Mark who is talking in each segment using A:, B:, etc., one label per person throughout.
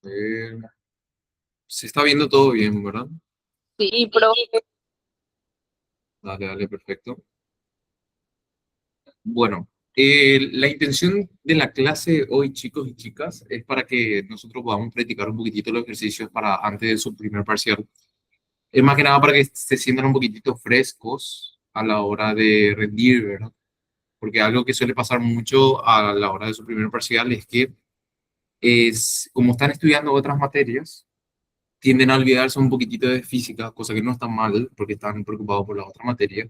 A: Se está viendo todo bien, ¿verdad?
B: Sí, profe.
A: Dale, dale, perfecto. Bueno, la intención de la clase hoy, chicos y chicas, es para que nosotros podamos practicar un poquitito los ejercicios para antes de su primer parcial. Es más que nada para que se sientan un poquitito frescos a la hora de rendir, ¿verdad? Porque algo que suele pasar mucho a la hora de su primer parcial es que como están estudiando otras materias, tienden a olvidarse un poquitito de física, cosa que no está mal porque están preocupados por la otra materia,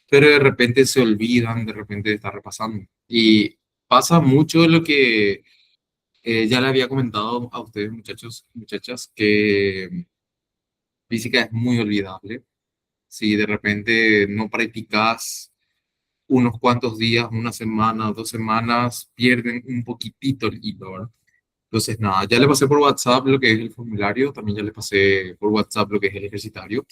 A: pero de repente se olvidan, de repente de estar repasando. Y pasa mucho lo que ya le había comentado a ustedes, muchachos y muchachas, que física es muy olvidable. Si de repente no practicas unos cuantos días, una semana, 2 semanas, pierden un poquitito el hilo, ¿verdad? Entonces, nada, ya le pasé por WhatsApp lo que es el formulario, también ya le pasé por WhatsApp lo que es el ejercitario.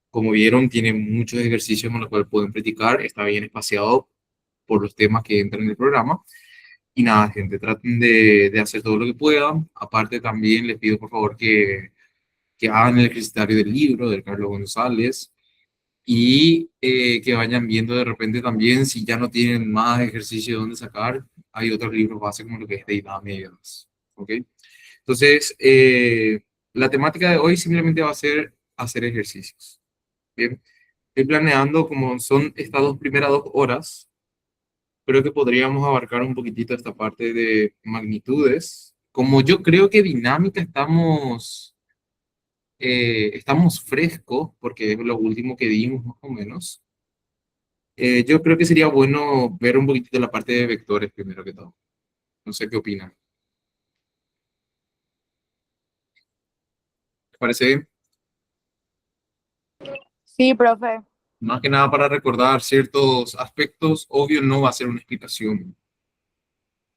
A: Como vieron, tiene muchos ejercicios con los cuales pueden practicar, está bien espaciado por los temas que entran en el programa. Y nada, gente, traten de hacer todo lo que puedan. Aparte, también les pido por favor que hagan el ejercitario del libro de Carlos González y que vayan viendo de repente también si ya no tienen más ejercicio donde sacar. Hay otros libros básicos como lo que es Deidad y demás. ¿Ok? Entonces, la temática de hoy simplemente va a ser hacer ejercicios. Bien, estoy planeando como son estas primeras 2 horas, creo que podríamos abarcar un poquitito esta parte de magnitudes. Como yo creo que dinámica estamos frescos, porque es lo último que dimos más o menos. Yo creo que sería bueno ver un poquitito la parte de vectores primero que todo. No sé qué opinan. ¿Les parece bien?
B: Sí, profe.
A: Más que nada para recordar ciertos aspectos, obvio no va a ser una explicación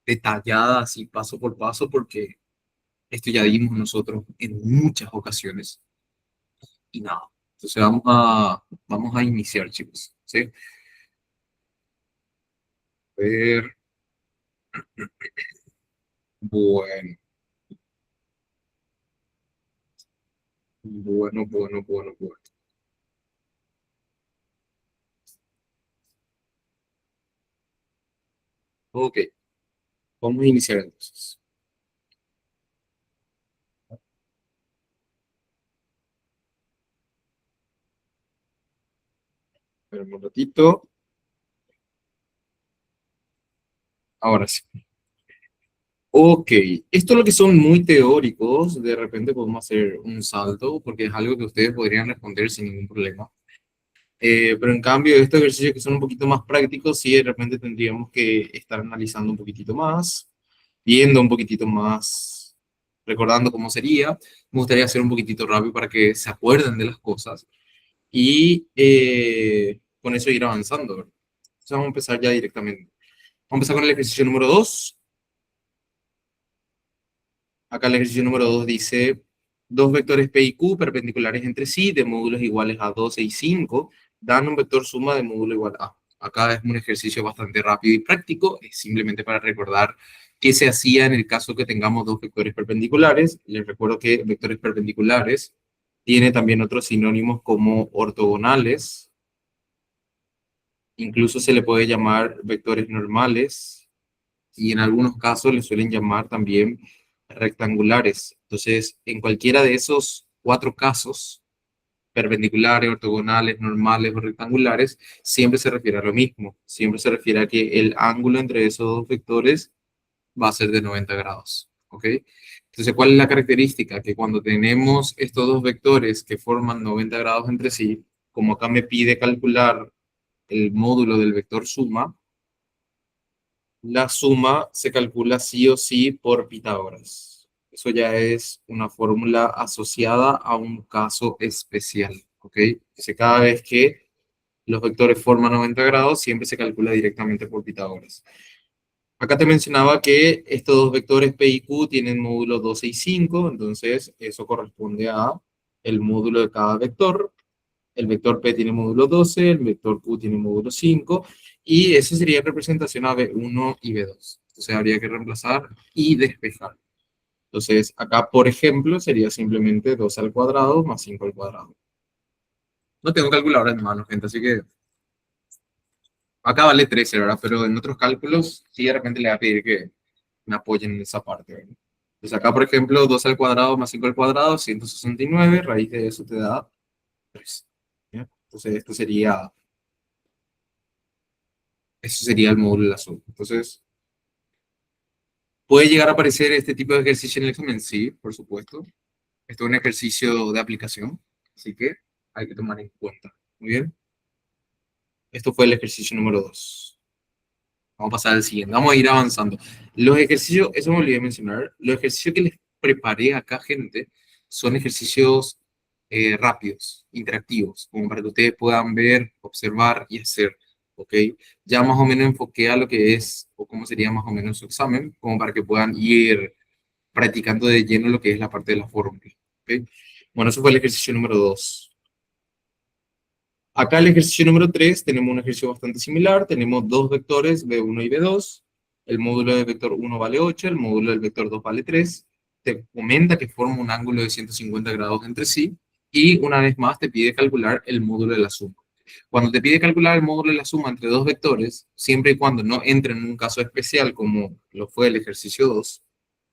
A: detallada así paso por paso, porque esto ya dimos nosotros en muchas ocasiones y nada. Entonces vamos a iniciar, chicos. ¿Sí? A ver, bueno, bueno. Ok, vamos a iniciar entonces. Espera un ratito. Ahora sí. Ok, esto es lo que son muy teóricos, de repente podemos hacer un salto porque es algo que ustedes podrían responder sin ningún problema. Pero en cambio, estos ejercicios que son un poquito más prácticos, sí, de repente tendríamos que estar analizando un poquitito más, viendo un poquitito más, recordando cómo sería. Me gustaría hacer un poquitito rápido para que se acuerden de las cosas y con eso ir avanzando, ¿verdad? Entonces vamos a empezar ya directamente. Vamos a empezar con el ejercicio número 2. Acá el ejercicio número 2 dice, dos vectores P y Q perpendiculares entre sí de módulos iguales a 12 y 5 dan un vector suma de módulo igual a. Acá es un ejercicio bastante rápido y práctico, es simplemente para recordar qué se hacía en el caso que tengamos dos vectores perpendiculares. Les recuerdo que vectores perpendiculares tiene también otros sinónimos como ortogonales, incluso se le puede llamar vectores normales y en algunos casos le suelen llamar también rectangulares. Entonces, en cualquiera de esos 4 casos, perpendiculares, ortogonales, normales o rectangulares, siempre se refiere a lo mismo. Siempre se refiere a que el ángulo entre esos dos vectores va a ser de 90 grados. ¿Ok? Entonces, ¿cuál es la característica? Que cuando tenemos estos dos vectores que forman 90 grados entre sí, como acá me pide calcular el módulo del vector suma, la suma se calcula sí o sí por Pitágoras. Eso ya es una fórmula asociada a un caso especial, ¿ok? Dice cada vez que los vectores forman 90 grados, siempre se calcula directamente por Pitágoras. Acá te mencionaba que estos dos vectores P y Q tienen módulo 12 y 5, entonces eso corresponde a el módulo de cada vector. El vector P tiene módulo 12, el vector Q tiene módulo 5, y eso sería representación a B1 y B2. Entonces habría que reemplazar y despejar. Entonces, acá, por ejemplo, sería simplemente 2 al cuadrado más 5 al cuadrado. No tengo calculadora en mano, gente, así que acá vale 13, ¿verdad? Pero en otros cálculos, sí de repente le voy a pedir que me apoyen en esa parte, ¿verdad? Entonces acá, por ejemplo, 2 al cuadrado más 5 al cuadrado, 169, raíz de eso te da 3. ¿Ya? Entonces, eso sería el módulo de la suma. Entonces, puede llegar a aparecer este tipo de ejercicio en el examen, sí, por supuesto. Esto es un ejercicio de aplicación, así que hay que tomar en cuenta. Muy bien. Esto fue el ejercicio número 2. Vamos a pasar al siguiente. Vamos a ir avanzando. Los ejercicios, eso me olvidé de mencionar, los ejercicios que les preparé acá, gente, son ejercicios rápidos, interactivos, como para que ustedes puedan ver, observar y hacer. ¿Ok? Ya más o menos enfoqué a lo que es, o cómo sería más o menos su examen, como para que puedan ir practicando de lleno lo que es la parte de la fórmula. ¿Ok? Bueno, eso fue el ejercicio número 2. Acá el ejercicio número 3 tenemos un ejercicio bastante similar. Tenemos dos vectores, B1 y B2. El módulo del vector 1 vale 8, el módulo del vector 2 vale 3. Te comenta que forma un ángulo de 150 grados entre sí. Y una vez más te pide calcular el módulo de la suma. Cuando te pide calcular el módulo de la suma entre dos vectores, siempre y cuando no entre en un caso especial como lo fue el ejercicio 2,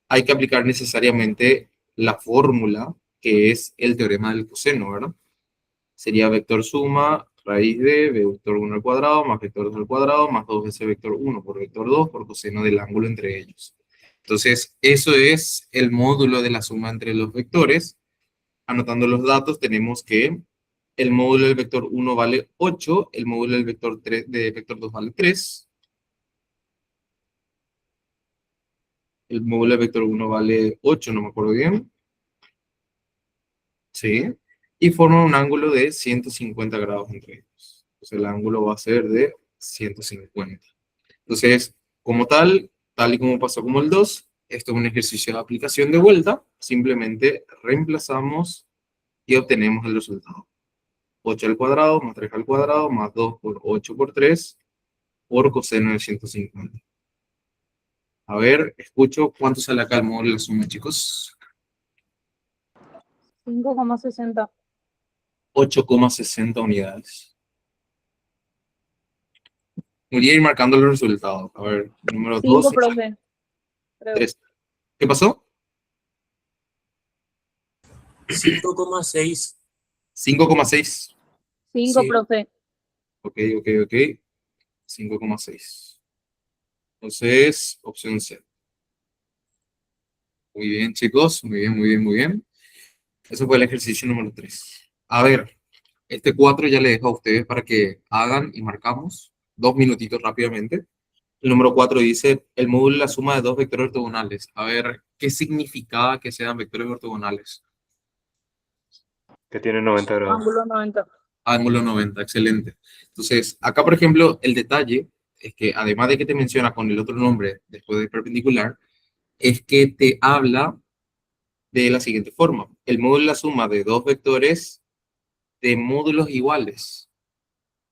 A: hay que aplicar necesariamente la fórmula que es el teorema del coseno, ¿verdad? Sería vector suma, raíz de vector 1 al cuadrado, más vector 2 al cuadrado, más 2 veces vector 1 por vector 2 por coseno del ángulo entre ellos. Entonces, eso es el módulo de la suma entre los vectores. Anotando los datos, tenemos que el módulo del vector 1 vale 8, el módulo del vector 3, de vector 2 vale 3, el módulo del vector 1 vale 8, no me acuerdo bien, ¿sí? Y forman un ángulo de 150 grados entre ellos. Entonces el ángulo va a ser de 150. Entonces, como tal y como pasó como el 2, esto es un ejercicio de aplicación de vuelta. Simplemente reemplazamos y obtenemos el resultado. 8 al cuadrado más 3 al cuadrado más 2 por 8 por 3 por coseno de 150. A ver, escucho cuánto sale acá el módulo de la suma, chicos.
B: 5,60.
A: 8,60 unidades. Voy a ir marcando los resultados. A ver, número
B: 5,
A: 2,
B: profe. Creo.
A: 3. ¿Qué pasó?
C: 5,6.
A: 5,6.
B: 5,
C: Sí.
B: profe.
A: Ok. 5,6. Entonces, opción C. Muy bien, chicos. Muy bien. Eso fue el ejercicio número 3. A ver, este 4 ya le dejo a ustedes para que hagan y marcamos. 2 minutitos rápidamente. El número 4 dice, el módulo es la suma de dos vectores ortogonales. A ver, ¿qué significaba que sean vectores ortogonales?
D: Que tiene 90 grados.
B: Ángulo 90.
A: Ángulo 90, excelente. Entonces, acá, por ejemplo, el detalle es que además de que te menciona con el otro nombre después de perpendicular, es que te habla de la siguiente forma. El módulo es la suma de dos vectores de módulos iguales.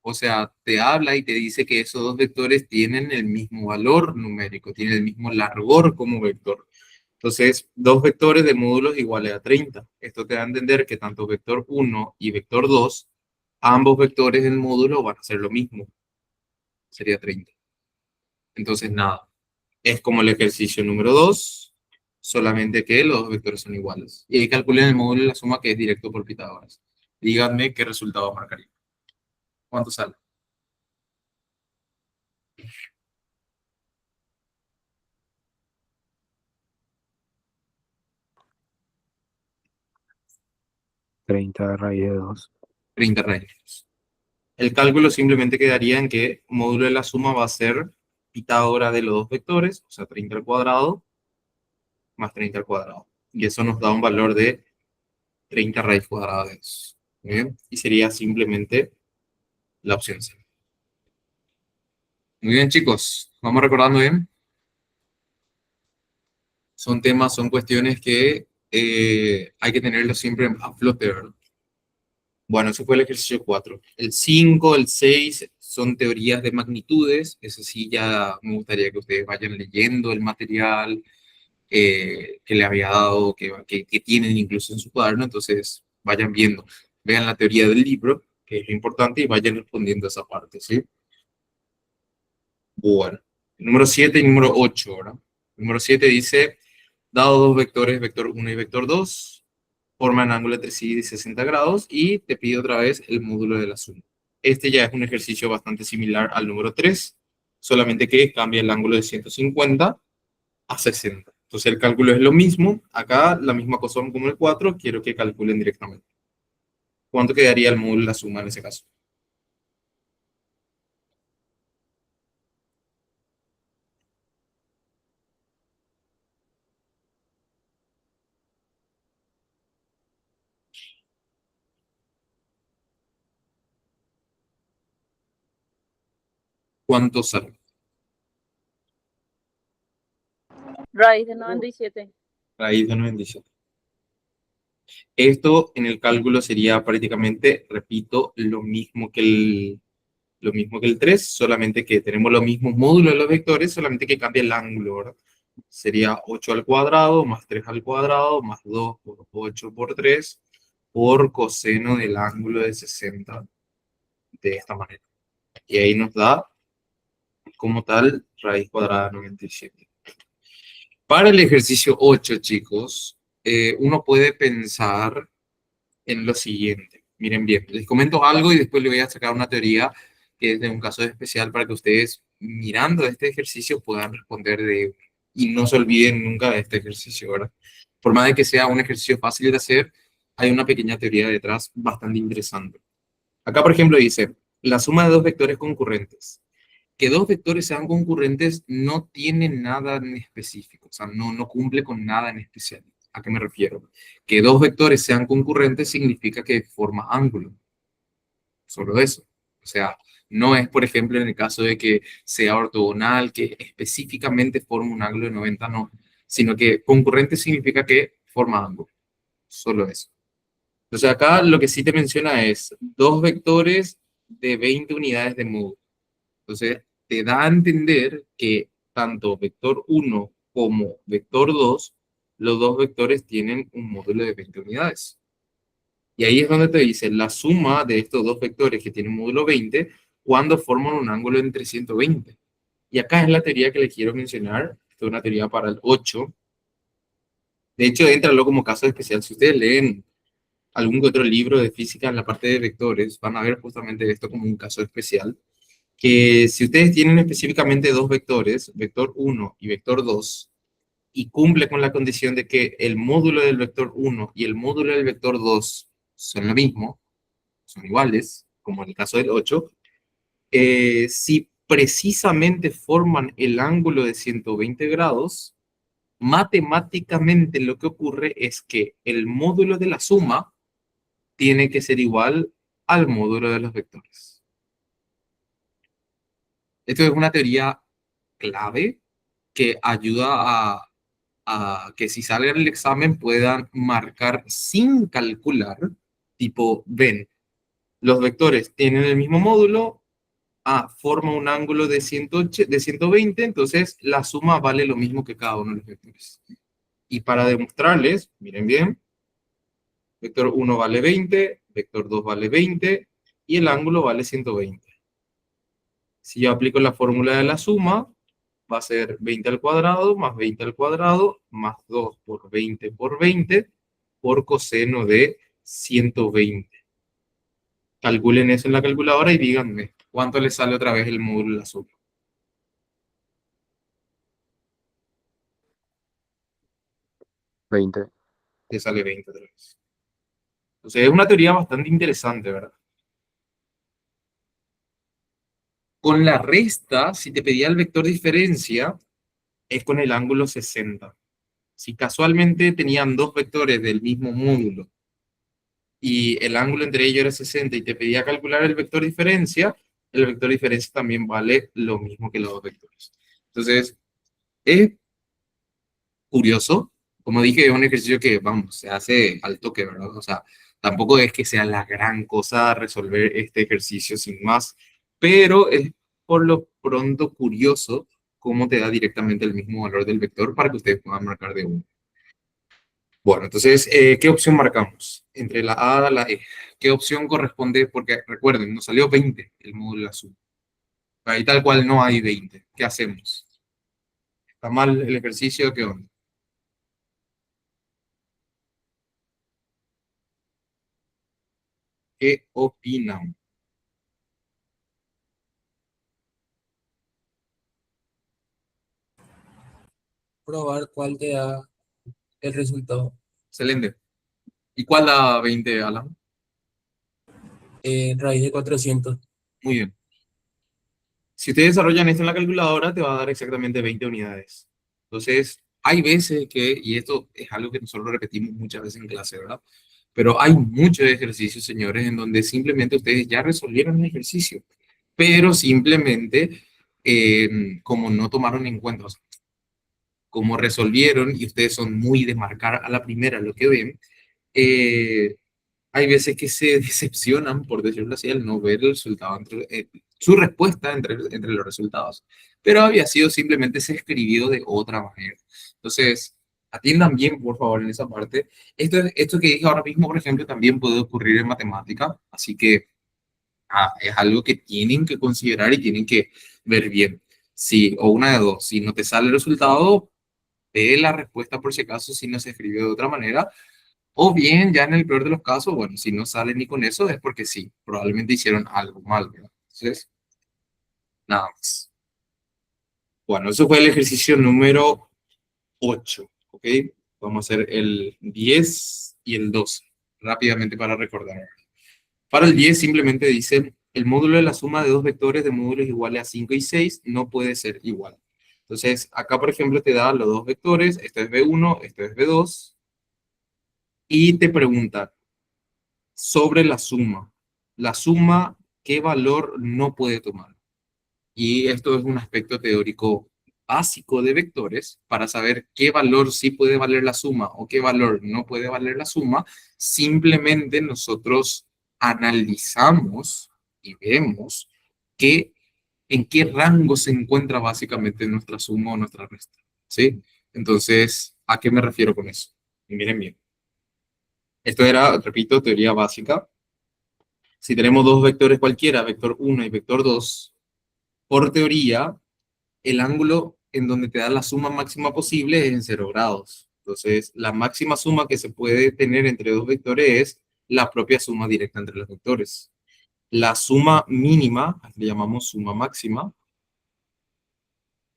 A: O sea, te habla y te dice que esos dos vectores tienen el mismo valor numérico, tienen el mismo largor como vector. Entonces, dos vectores de módulos iguales a 30. Esto te da a entender que tanto vector 1 y vector 2, ambos vectores del módulo van a ser lo mismo. Sería 30. Entonces, nada. Es como el ejercicio número 2, solamente que los dos vectores son iguales. Y ahí calculen el módulo de la suma que es directo por Pitágoras. Díganme qué resultado marcaría. ¿Cuánto sale?
D: 30 raíz de 2.
A: 30 raíces. El cálculo simplemente quedaría en que módulo de la suma va a ser Pitágoras de los dos vectores, o sea, 30 al cuadrado más 30 al cuadrado. Y eso nos da un valor de 30 raíz cuadrada de 2. ¿Bien? Y sería simplemente la opción C. Muy bien, chicos. Vamos recordando bien. Son temas, son cuestiones que hay que tenerlos siempre a flote, ¿verdad? Bueno, eso fue el ejercicio 4. El 5, el 6 son teorías de magnitudes. Eso sí, ya me gustaría que ustedes vayan leyendo el material, que le había dado, que tienen incluso en su cuaderno. Entonces vayan viendo, vean la teoría del libro, que es lo importante, y vayan respondiendo esa parte, ¿sí? Bueno, número 7 y número 8, ¿verdad? Número 7 dice, dado dos vectores, vector uno y vector 2 forman ángulo entre sí de 60 grados y te pide otra vez el módulo de la suma. Este ya es un ejercicio bastante similar al número 3, solamente que cambia el ángulo de 150 a 60. Entonces el cálculo es lo mismo. Acá la misma cosa como el 4, quiero que calculen directamente. ¿Cuánto quedaría el módulo de la suma en ese caso? ¿Cuánto sale?
B: Raíz de 97.
A: Raíz de 97. Esto en el cálculo sería prácticamente, repito, lo mismo que el 3, solamente que tenemos los mismos módulos de los vectores, solamente que cambia el ángulo, ¿verdad? Sería 8 al cuadrado más 3 al cuadrado más 2 por 8 por 3 por coseno del ángulo de 60 de esta manera. Y ahí nos da como tal raíz cuadrada de 97. Para el ejercicio 8, chicos, uno puede pensar en lo siguiente. Miren bien, les comento algo y después le voy a sacar una teoría que es de un caso especial para que ustedes, mirando este ejercicio, puedan responder de... Y no se olviden nunca de este ejercicio, ¿verdad? Por más de que sea un ejercicio fácil de hacer, hay una pequeña teoría detrás bastante interesante. Acá, por ejemplo, dice, la suma de dos vectores concurrentes. Que dos vectores sean concurrentes no tiene nada en específico, o sea, no cumple con nada en especial. ¿A qué me refiero? Que dos vectores sean concurrentes significa que forma ángulo, solo eso. O sea, no es, por ejemplo, en el caso de que sea ortogonal, que específicamente forma un ángulo de 90, no, sino que concurrente significa que forma ángulo, solo eso. Entonces acá lo que sí te menciona es dos vectores de 20 unidades de módulo. Entonces, te da a entender que tanto vector 1 como vector 2, los dos vectores tienen un módulo de 20 unidades. Y ahí es donde te dice la suma de estos dos vectores que tienen módulo 20 cuando forman un ángulo entre 120. Y acá es la teoría que les quiero mencionar. Esta es una teoría para el 8. De hecho, entralo como caso especial. Si ustedes leen algún que otro libro de física en la parte de vectores, van a ver justamente esto como un caso especial. Que si ustedes tienen específicamente dos vectores, vector 1 y vector 2, y cumple con la condición de que el módulo del vector 1 y el módulo del vector 2 son lo mismo, son iguales, como en el caso del 8, si precisamente forman el ángulo de 120 grados, matemáticamente lo que ocurre es que el módulo de la suma tiene que ser igual al módulo de los vectores. Esto es una teoría clave que ayuda a que si sale en el examen puedan marcar sin calcular, tipo, ven, los vectores tienen el mismo módulo, forma un ángulo de 108, de 120, entonces la suma vale lo mismo que cada uno de los vectores. Y para demostrarles, miren bien, vector 1 vale 20, vector 2 vale 20 y el ángulo vale 120. Si yo aplico la fórmula de la suma, va a ser 20 al cuadrado más 20 al cuadrado más 2 por 20 por coseno de 120. Calculen eso en la calculadora y díganme cuánto les sale otra vez el módulo de la suma.
D: 20.
A: Te sale 20 otra vez. Entonces es una teoría bastante interesante, ¿verdad? Con la resta, si te pedía el vector diferencia, es con el ángulo 60. Si casualmente tenían dos vectores del mismo módulo y el ángulo entre ellos era 60 y te pedía calcular el vector diferencia también vale lo mismo que los dos vectores. Entonces, es curioso. Como dije, es un ejercicio que, vamos, se hace al toque, ¿verdad? O sea, tampoco es que sea la gran cosa resolver este ejercicio sin más, pero es por lo pronto curioso como te da directamente el mismo valor del vector para que ustedes puedan marcar de uno. Bueno, entonces, ¿qué opción marcamos? Entre la A y la E. ¿Qué opción corresponde? Porque recuerden, nos salió 20 el módulo de la suma. Ahí tal cual no hay 20. ¿Qué hacemos? ¿Está mal el ejercicio? ¿Qué onda? ¿Qué opinan?
C: Probar cuál te da el resultado.
A: Excelente. ¿Y cuál da 20, Alan?
C: Raíz de 400.
A: Muy bien. Si ustedes desarrollan esto en la calculadora, te va a dar exactamente 20 unidades. Entonces, hay veces que, y esto es algo que nosotros repetimos muchas veces en clase, ¿verdad? Pero hay muchos ejercicios, señores, en donde simplemente ustedes ya resolvieron el ejercicio, pero simplemente, como no tomaron en cuenta, o sea, como resolvieron y ustedes son muy de marcar a la primera lo que ven, eh, hay veces que se decepcionan, por decirlo así, al no ver el resultado, su respuesta entre los resultados. Pero había sido simplemente se escribió de otra manera. Entonces, atiendan bien, por favor, en esa parte. Esto que dije ahora mismo, por ejemplo, también puede ocurrir en matemática, así que es algo que tienen que considerar y tienen que ver bien. Si, o una de dos, si no te sale el resultado, ve la respuesta por si acaso, si no se escribió de otra manera, o bien, ya en el peor de los casos, bueno, si no sale ni con eso es porque sí, probablemente hicieron algo mal, ¿verdad? Entonces, nada más. Bueno, eso fue el ejercicio número 8, ¿ok? Vamos a hacer el 10 y el 12, rápidamente para recordar. Para el 10 simplemente dice, el módulo de la suma de dos vectores de módulos iguales a 5 y 6 no puede ser igual. Entonces, acá, por ejemplo, te da los dos vectores, esto es B1, esto es B2, y te pregunta, sobre la suma. La suma, ¿qué valor no puede tomar? Y esto es un aspecto teórico básico de vectores. Para saber qué valor sí puede valer la suma o qué valor no puede valer la suma, simplemente nosotros analizamos y vemos que, en qué rango se encuentra básicamente nuestra suma o nuestra resta. ¿Sí? Entonces, ¿a qué me refiero con eso? Y miren bien. Esto era, repito, teoría básica. Si tenemos dos vectores cualquiera, vector 1 y vector 2, por teoría, el ángulo en donde te da la suma máxima posible es en 0 grados. Entonces, la máxima suma que se puede tener entre dos vectores es la propia suma directa entre los vectores. La suma mínima, le llamamos suma máxima.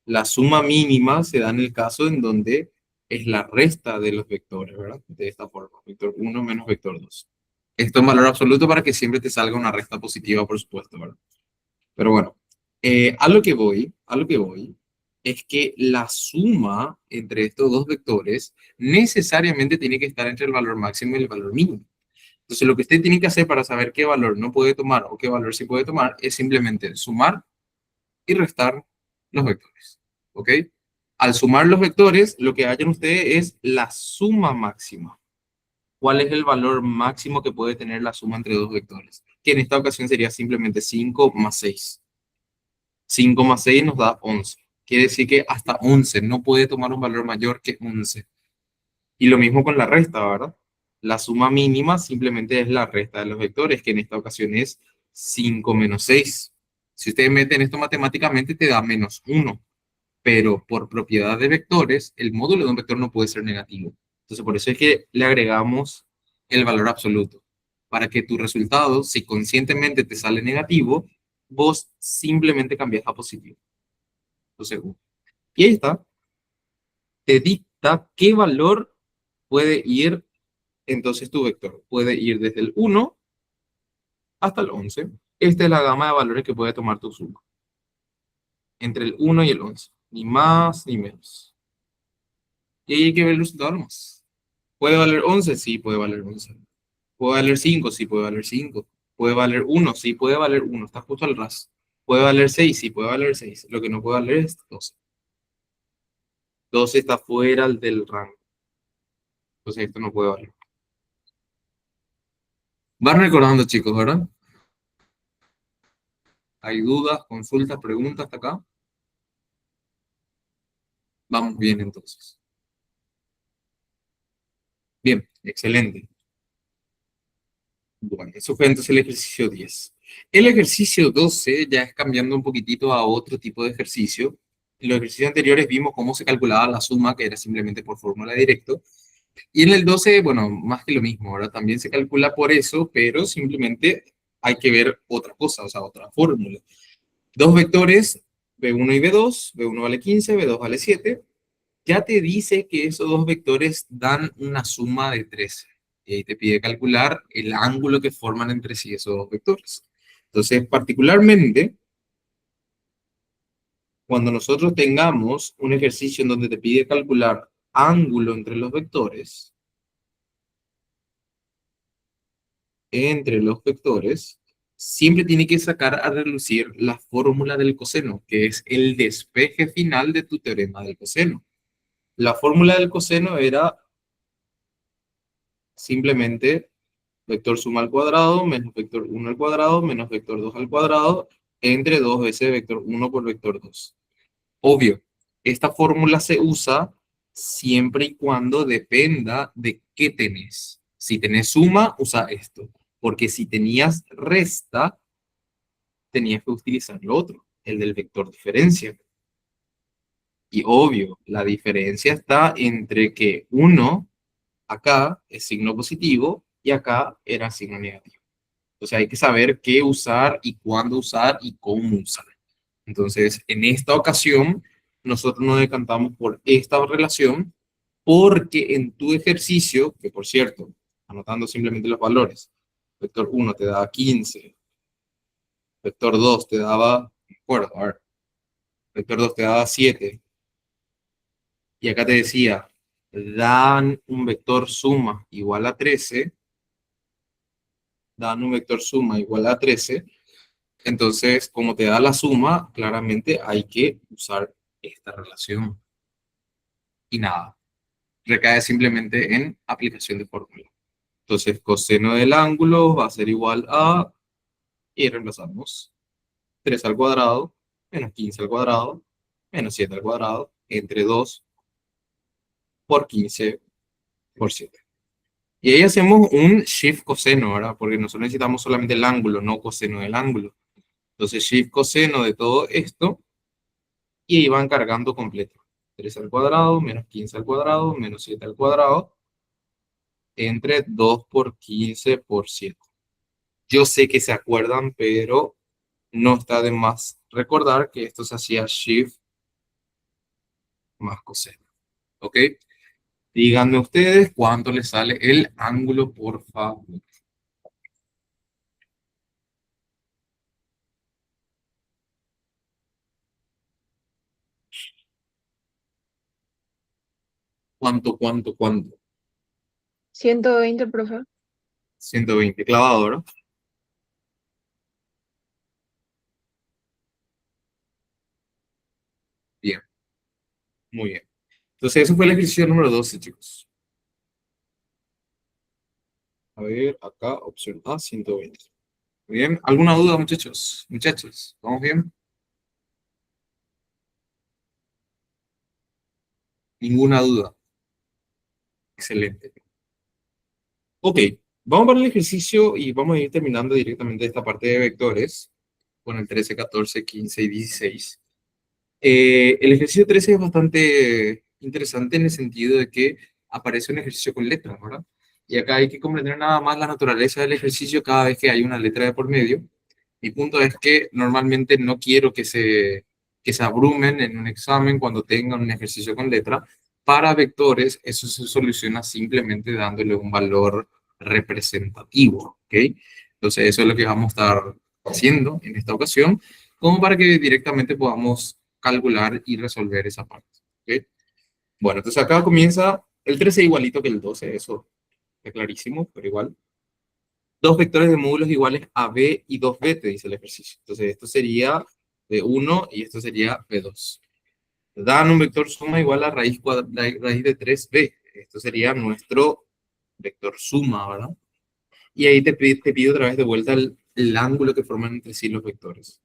A: La suma mínima se da en el caso en donde es la resta de los vectores, ¿verdad? De esta forma, vector 1 menos vector 2. Esto en valor absoluto para que siempre te salga una resta positiva, por supuesto, ¿verdad? Pero bueno, a lo que voy, es que la suma entre estos dos vectores necesariamente tiene que estar entre el valor máximo y el valor mínimo. Entonces, lo que usted tiene que hacer para saber qué valor no puede tomar o qué valor sí puede tomar es simplemente sumar y restar los vectores. ¿Ok? Al sumar los vectores, lo que hallan ustedes es la suma máxima. ¿Cuál es el valor máximo que puede tener la suma entre dos vectores? Que en esta ocasión sería simplemente 5 más 6. 5 más 6 nos da 11. Quiere decir que hasta 11 no puede tomar un valor mayor que 11. Y lo mismo con la resta, ¿verdad? La suma mínima simplemente es la resta de los vectores, que en esta ocasión es 5 menos 6. Si ustedes meten esto matemáticamente, te da menos 1. Pero por propiedad de vectores, el módulo de un vector no puede ser negativo. Entonces, por eso es que le agregamos el valor absoluto. Para que tu resultado, si conscientemente te sale negativo, vos simplemente cambias a positivo. Entonces, y ahí está, te dicta qué valor puede ir entonces tu vector. Puede ir desde el 1 hasta el 11. Esta es la gama de valores que puede tomar tu suma. Entre el 1 y el 11. Ni más ni menos. Y ahí hay que ver el resultado nomás. ¿Puede valer 11? Sí, puede valer 11. ¿Puede valer 5? Sí, puede valer 5. ¿Puede valer 1? Sí, puede valer 1. Está justo al ras. ¿Puede valer 6? Sí, puede valer 6. Lo que no puede valer es 12. 12 está fuera del rango. Entonces esto no puede valer. Van recordando, chicos, ¿verdad? ¿Hay dudas, consultas, preguntas hasta acá? Vamos bien entonces. Bien, excelente. Bueno, eso fue entonces el ejercicio 10. El ejercicio 12 ya es cambiando un poquitito a otro tipo de ejercicio. En los ejercicios anteriores vimos cómo se calculaba la suma, que era simplemente por fórmula directo. Y en el 12, bueno, más que lo mismo, ahora también se calcula por eso, pero simplemente hay que ver otra cosa, o sea, otra fórmula. Dos vectores, B1 y B2, B1 vale 15, B2 vale 7. Ya te dice que esos dos vectores dan una suma de 13. Y ahí te pide calcular el ángulo que forman entre sí esos dos vectores. Entonces, particularmente, cuando nosotros tengamos un ejercicio en donde te pide calcular ángulo entre los vectores, siempre tiene que sacar a relucir la fórmula del coseno, que es el despeje final de tu teorema del coseno. La fórmula del coseno era simplemente vector suma al cuadrado menos vector 1 al cuadrado menos vector 2 al cuadrado entre 2 veces vector 1 por vector 2. Obvio, esta fórmula se usa siempre y cuando dependa de qué tenés. Si tenés suma, usa esto. Porque si tenías resta, tenías que utilizar lo otro, el del vector diferencia. Y obvio, la diferencia está entre que uno acá es signo positivo y acá era signo negativo. O sea, hay que saber qué usar y cuándo usar y cómo usar. Entonces, en esta ocasión, nosotros nos decantamos por esta relación porque en tu ejercicio, que por cierto, anotando simplemente los valores, vector 1 te daba 15, vector 2 te daba, no me acuerdo, a ver, vector 2 te daba 7, y acá te decía, dan un vector suma igual a 13, dan un vector suma igual a 13, entonces, como te da la suma, claramente hay que usar esta relación. Y nada, recae simplemente en aplicación de fórmula. Entonces, coseno del ángulo va a ser igual a, y reemplazamos, 3 al cuadrado, menos 15 al cuadrado, menos 7 al cuadrado, entre 2 por 15 por 7. Y ahí hacemos un shift coseno, ¿verdad? Porque nosotros necesitamos solamente el ángulo, no coseno del ángulo. Entonces, shift coseno de todo esto, y ahí van cargando completo. 3 al cuadrado, menos 15 al cuadrado, menos 7 al cuadrado, entre 2 por 15 por 7. Yo sé que se acuerdan, pero no está de más recordar que esto se hacía shift más coseno. ¿Ok? Díganme ustedes cuánto les sale el ángulo, por favor. ¿Cuánto?
B: 120, profe.
A: 120 clavado, ¿no? Bien, muy bien. Entonces, eso fue el ejercicio número 12, chicos. A ver, acá, opción A, 120. Muy bien. ¿Alguna duda, muchachos? Muchachos, ¿vamos bien? Ninguna duda. Excelente. Ok, vamos para el ejercicio y vamos a ir terminando directamente esta parte de vectores con el 13, 14, 15 y 16. El ejercicio 13 es bastante interesante en el sentido de que aparece un ejercicio con letras, ¿verdad? Y acá hay que comprender nada más la naturaleza del ejercicio cada vez que hay una letra de por medio. Mi punto es que normalmente no quiero que se abrumen en un examen cuando tengan un ejercicio con letra. Para vectores, eso se soluciona simplemente dándole un valor representativo, ¿ok? Entonces, eso es lo que vamos a estar haciendo en esta ocasión, como para que directamente podamos calcular y resolver esa parte, ¿ok? Bueno, entonces acá comienza el 13 igualito que el 12, eso es clarísimo, pero igual. Dos vectores de módulos iguales a B y 2B, te dice el ejercicio. Entonces, esto sería B1 y esto sería B2. Dan un vector suma igual a raíz de 3B. Esto sería nuestro vector suma, ¿verdad? Y ahí te pido otra vez de vuelta el ángulo que forman entre sí los vectores.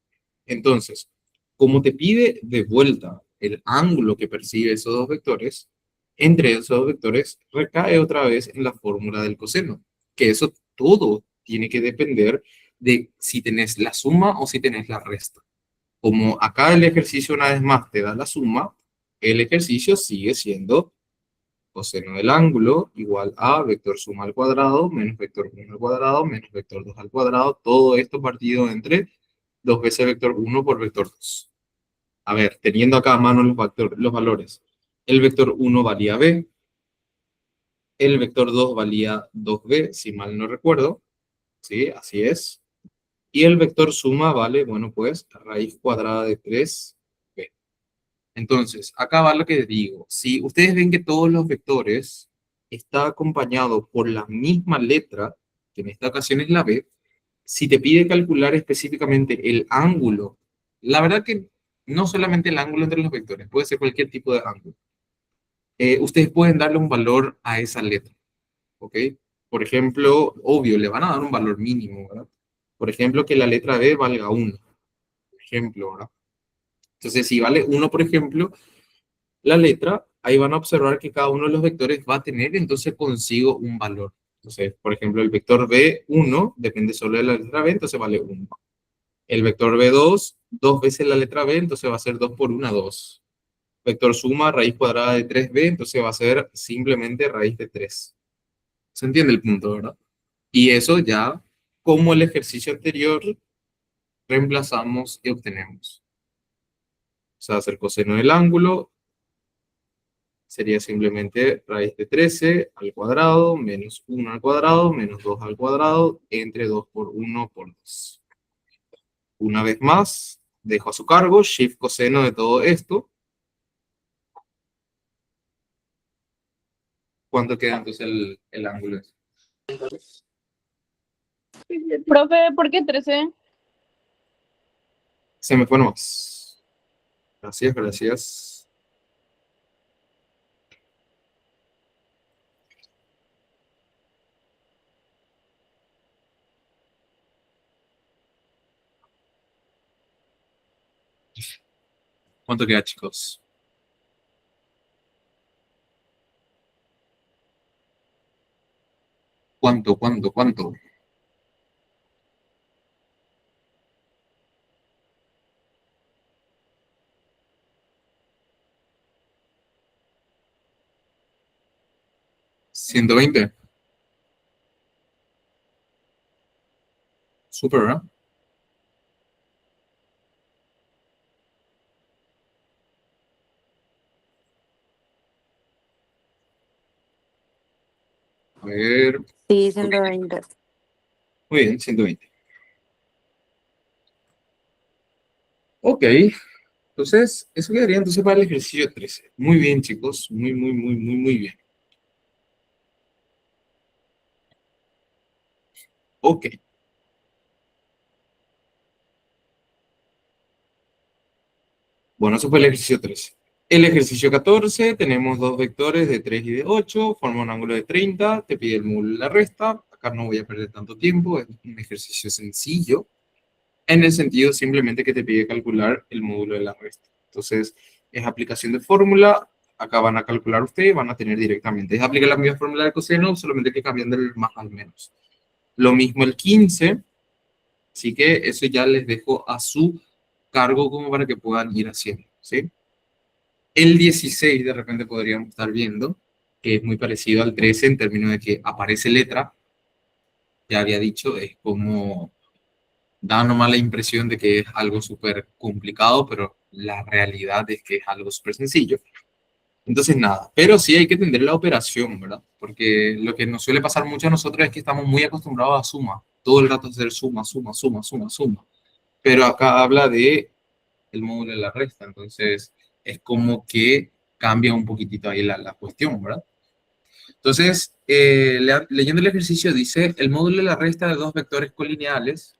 A: Entonces, como te pide de vuelta el ángulo que percibe esos dos vectores, entre esos dos vectores, recae otra vez en la fórmula del coseno. Que eso todo tiene que depender de si tenés la suma o si tenés la resta. Como acá el ejercicio una vez más te da la suma, el ejercicio sigue siendo coseno del ángulo igual a vector suma al cuadrado menos vector 1 al cuadrado menos vector 2 al cuadrado. Todo esto partido entre 2 veces vector 1 por vector 2. A ver, teniendo acá a mano los valores. El vector 1 valía b, el vector 2 valía 2b, si mal no recuerdo. Sí, así es. Y el vector suma vale, bueno, pues raíz cuadrada de 3b. Entonces, acá va lo que digo. Si ustedes ven que todos los vectores está acompañado por la misma letra, que en esta ocasión es la b, si te pide calcular específicamente el ángulo, la verdad que no solamente el ángulo entre los vectores, puede ser cualquier tipo de ángulo. Ustedes pueden darle un valor a esa letra, ¿ok? Por ejemplo, obvio, le van a dar un valor mínimo, ¿verdad? Por ejemplo, que la letra b valga 1, por ejemplo, ¿verdad? Entonces, si vale 1, por ejemplo, la letra, ahí van a observar que cada uno de los vectores va a tener entonces consigo un valor. Entonces, por ejemplo, el vector B1 depende solo de la letra B, entonces vale 1. El vector B2, 2 veces la letra B, entonces va a ser 2 por 1, 2. Vector suma, raíz cuadrada de 3B, entonces va a ser simplemente raíz de 3. ¿Se entiende el punto, verdad? Y eso ya, como el ejercicio anterior, reemplazamos y obtenemos. O sea, hacer coseno del ángulo sería simplemente raíz de 13 al cuadrado menos 1 al cuadrado menos 2 al cuadrado entre 2 por 1 por 2. Una vez más, dejo a su cargo shift coseno de todo esto. ¿Cuánto queda entonces el ángulo?
B: Profe, ¿por qué 13?
A: Se me fue nomás. Gracias, gracias. ¿Cuánto queda, chicos? ¿Cuánto? ¿120? Súper, ¿verdad? A ver.
E: Sí, 120.
A: Muy bien, 120. Ok. Entonces, eso quedaría entonces para el ejercicio 13. Muy bien, chicos. Muy bien. Ok. Bueno, eso fue el ejercicio 13. El ejercicio 14, tenemos dos vectores de 3 y de 8, forma un ángulo de 30, te pide el módulo y la resta. Acá no voy a perder tanto tiempo, es un ejercicio sencillo, en el sentido simplemente que te pide calcular el módulo de la resta. Entonces, es aplicación de fórmula, acá van a calcular ustedes, van a tener directamente. Es aplicar la misma fórmula de coseno, solamente que cambiando el más al menos. Lo mismo el 15, así que eso ya les dejo a su cargo como para que puedan ir haciendo, ¿sí? El 16 de repente podríamos estar viendo, que es muy parecido al 13 en términos de que aparece letra, ya había dicho, es como da nomás la impresión de que es algo súper complicado, pero la realidad es que es algo súper sencillo. Entonces nada, pero sí hay que entender la operación, ¿verdad? Porque lo que nos suele pasar mucho a nosotros es que estamos muy acostumbrados a suma, todo el rato hacer suma. Pero acá habla de el módulo de la resta, entonces es como que cambia un poquitito ahí la cuestión, ¿verdad? Entonces, leyendo el ejercicio dice, el módulo de la resta de dos vectores colineales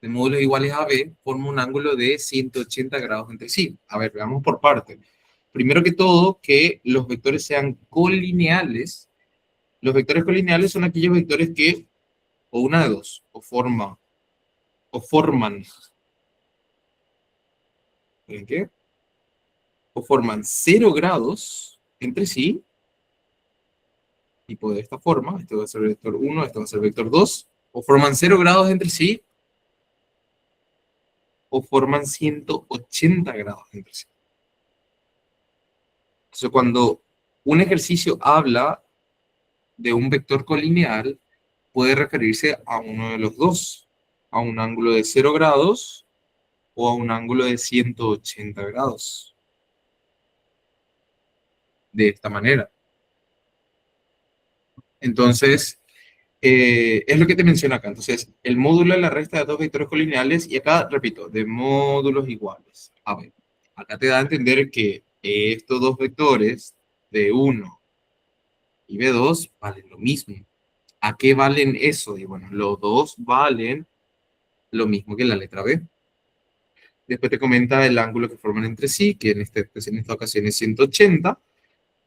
A: de módulos iguales a b forma un ángulo de 180 grados entre sí. A ver, veamos por parte. Primero que todo, que los vectores sean colineales. Los vectores colineales son aquellos vectores que, o una de dos, o forman, ¿en qué? o forman 0 grados entre sí, tipo de esta forma, esto va a ser vector 1, esto va a ser vector 2, o forman 0 grados entre sí, o forman 180 grados entre sí. Entonces, cuando un ejercicio habla de un vector colineal, puede referirse a uno de los dos, a un ángulo de 0 grados o a un ángulo de 180 grados. De esta manera. Entonces, es lo que te menciono acá. Entonces, el módulo de la resta de dos vectores colineales, y acá, repito, de módulos iguales. A ver, acá te da a entender que estos dos vectores, B1 y B2, valen lo mismo. ¿A qué valen eso? Y bueno, los dos valen lo mismo que la letra B. Después te comenta el ángulo que forman entre sí, que en esta ocasión es 180,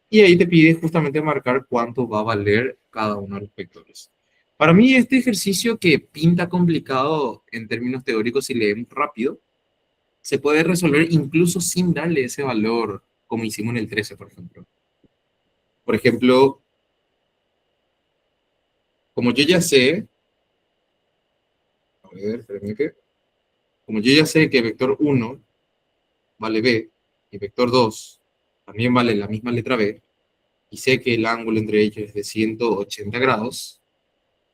A: y ahí te pide justamente marcar cuánto va a valer cada uno de los vectores. Para mí este ejercicio, que pinta complicado en términos teóricos si leemos rápido, se puede resolver incluso sin darle ese valor, como hicimos en el 13, por ejemplo. Por ejemplo, como yo ya sé, a ver, espérame que, como yo ya sé que vector 1 vale B y vector 2 también vale la misma letra B, y sé que el ángulo entre ellos es de 180 grados,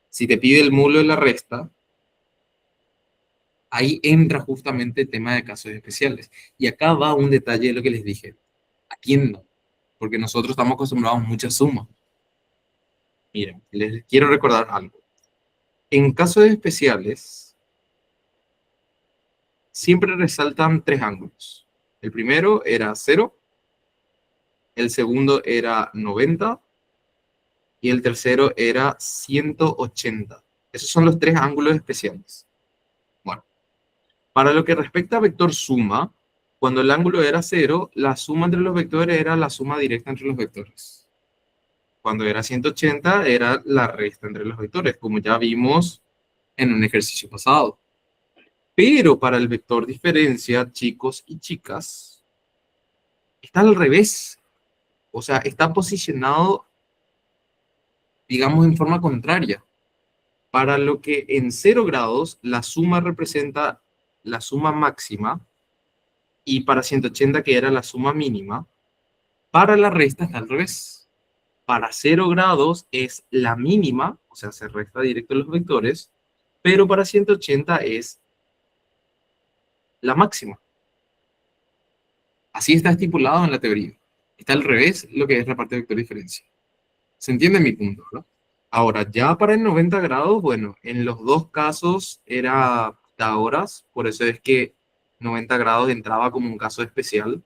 A: si te pide el módulo de la resta, ahí entra justamente el tema de casos especiales. Y acá va un detalle de lo que les dije. Atiendan, porque nosotros estamos acostumbrados a muchas sumas. Miren, les quiero recordar algo. En casos especiales, siempre resaltan tres ángulos. El primero era 0, el segundo era 90 y el tercero era 180. Esos son los tres ángulos especiales. Bueno, para lo que respecta a vector suma, cuando el ángulo era 0, la suma entre los vectores era la suma directa entre los vectores. Cuando era 180, era la resta entre los vectores, como ya vimos en un ejercicio pasado. Pero para el vector diferencia, chicos y chicas, está al revés. O sea, está posicionado, digamos, en forma contraria. Para lo que en 0 grados la suma representa la suma máxima, y para 180, que era la suma mínima, para la resta está al revés. Para 0 grados es la mínima, o sea, se resta directo los vectores, pero para 180 es la máxima. Así está estipulado en la teoría. Está al revés lo que es la parte de vector diferencia. ¿Se entiende mi punto, no? Ahora, ya para el 90 grados, bueno, en los dos casos era Pitágoras, por eso es que 90 grados entraba como un caso especial,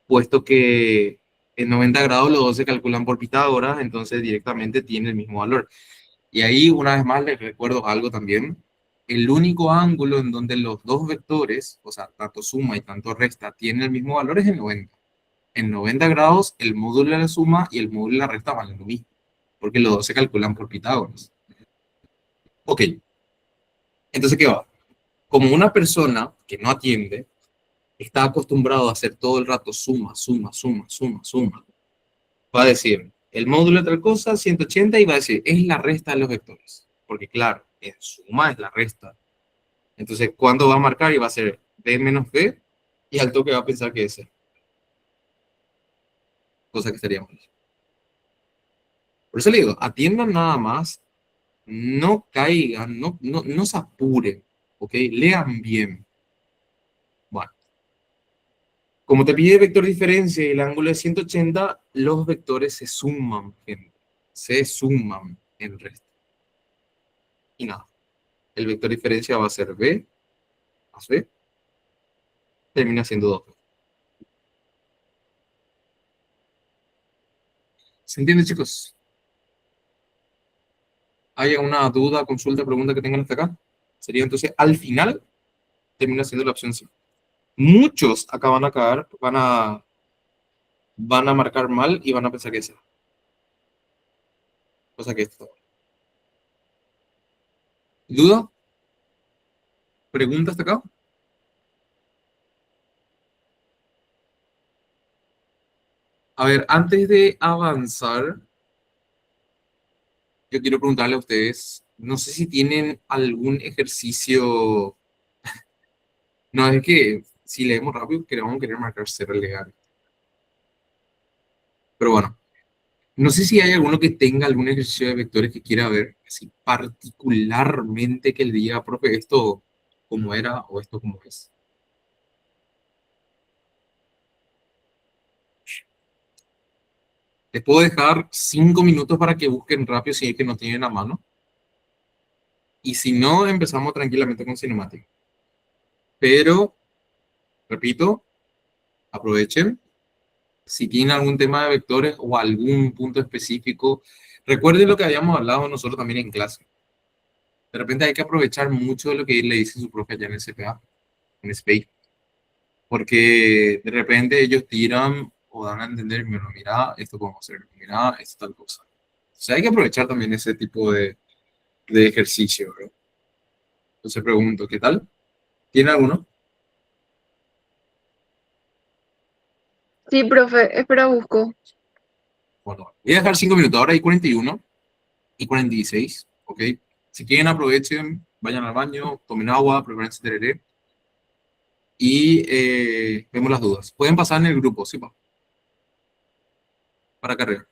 A: puesto que en 90 grados los dos se calculan por Pitágoras, entonces directamente tiene el mismo valor. Y ahí, una vez más, les recuerdo algo también. El único ángulo en donde los dos vectores, o sea, tanto suma y tanto resta, tienen el mismo valor es el 90. En 90 grados, el módulo de la suma y el módulo de la resta valen lo mismo, porque los dos se calculan por Pitágoras. Ok, entonces, ¿qué va? Como una persona que no atiende, está acostumbrado a hacer todo el rato suma, suma, suma, suma, suma, va a decir, el módulo de tal cosa, 180, y va a decir, es la resta de los vectores. Porque claro, en suma es la resta. Entonces, ¿cuándo va a marcar? Y va a ser B menos B, y al toque va a pensar que es C. Cosa que estaría mal. Por eso le digo, atiendan nada más, no caigan, no se apuren, ¿ok? Lean bien. Bueno, como te pide vector diferencia y el ángulo es 180, los vectores se suman, gente. Se suman en resta. Y nada, el vector diferencia va a ser B más B, termina siendo 2B. ¿Se entiende, chicos? ¿Hay alguna duda, consulta, pregunta que tengan hasta acá? Sería entonces, al final, termina siendo la opción C. Muchos acá van a caer, van a marcar mal y van a pensar que es C. Cosa que esto. ¿Duda? ¿Pregunta hasta acá? A ver, antes de avanzar, yo quiero preguntarle a ustedes, no sé si tienen algún ejercicio, no es que si leemos rápido, vamos a querer marcar cero legal, pero bueno, no sé si hay alguno que tenga algún ejercicio de vectores que quiera ver, así particularmente que le diga, profe, esto como era o esto como es. Les puedo dejar 5 minutos para que busquen rápido si es que no tienen a mano. Y si no, empezamos tranquilamente con cinemática. Pero, repito, aprovechen. Si tienen algún tema de vectores o algún punto específico, recuerden lo que habíamos hablado nosotros también en clase. De repente hay que aprovechar mucho de lo que le dice su profe allá en el CPA, en SPACE, porque de repente ellos tiran o dan a entender, bueno, mira, esto podemos hacer, mira, esto tal cosa. O sea, hay que aprovechar también ese tipo de ejercicio, ¿verdad? Entonces pregunto, ¿qué tal? ¿Tiene alguno?
B: Sí, profe, espera, busco.
A: Bueno, voy a dejar 5 minutos, ahora hay 41 y 46, ¿ok? Si quieren aprovechen, vayan al baño, tomen agua, prepárense tereré y vemos las dudas. Pueden pasar en el grupo, ¿sí? Para carrera.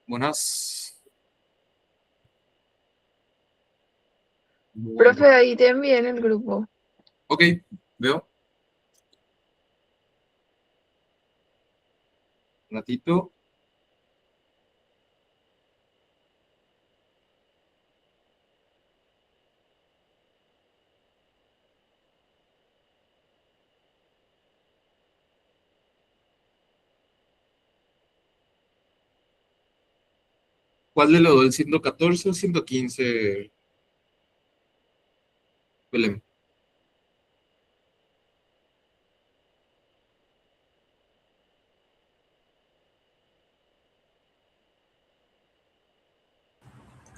A: Buenas.
B: Profe,
A: Bueno,
B: ahí te envié en el grupo.
A: ok, veo. Un ratito. ¿Cuál de los dos? ¿El 114 o 115, Belén?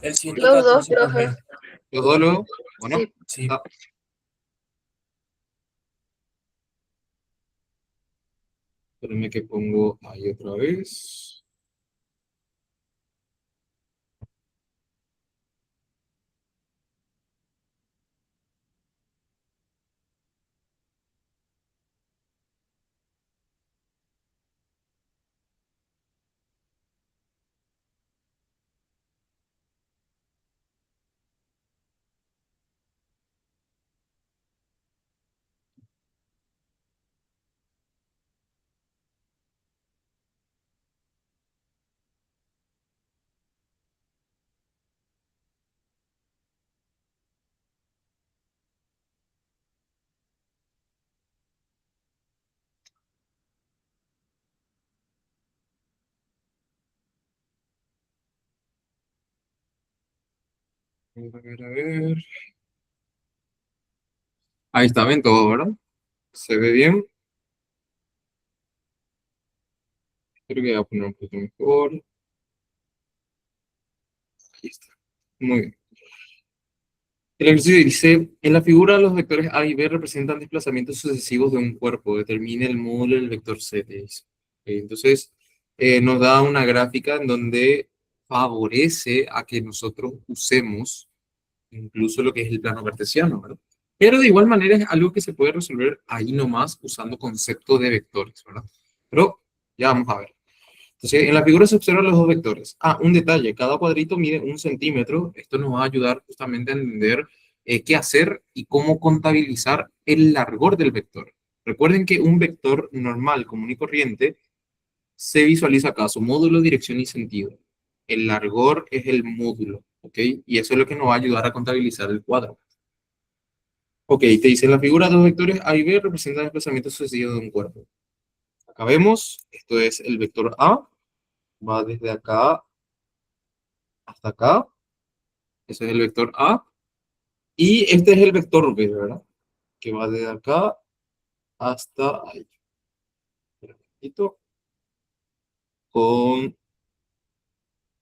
C: El
B: Los dos,
C: 114,
B: profe.
C: profe.
A: Los dos, luego. Bueno,
B: Sí.
C: Sí.
A: ah, espérenme que pongo ahí otra vez. A ver, a ver, a ver. Ahí está, ven todo, ¿verdad? Se ve bien. Creo que voy a poner un poquito mejor. Ahí está. Muy bien. El ejercicio dice, en la figura los vectores A y B representan desplazamientos sucesivos de un cuerpo. Determine el módulo del vector C, te dice. Entonces, nos da una gráfica en donde favorece a que nosotros usemos incluso lo que es el plano cartesiano, ¿verdad? Pero de igual manera es algo que se puede resolver ahí nomás usando concepto de vectores, ¿verdad? Pero ya vamos a ver. Entonces, en la figura se observan los dos vectores. Ah, un detalle, cada cuadrito mide 1 centímetro. Esto nos va a ayudar justamente a entender qué hacer y cómo contabilizar el largor del vector. Recuerden que un vector normal, común y corriente, se visualiza acá, su módulo, dirección y sentido. El largor es el módulo, ¿ok? Y eso es lo que nos va a ayudar a contabilizar el cuadro. Ok, te dice en la figura dos vectores A y B representan desplazamientos sucesivos de un cuerpo. Acá vemos, esto es el vector A, va desde acá hasta acá. Ese es el vector A. Y este es el vector B, ¿verdad? Que va desde acá hasta ahí. Un poquito, con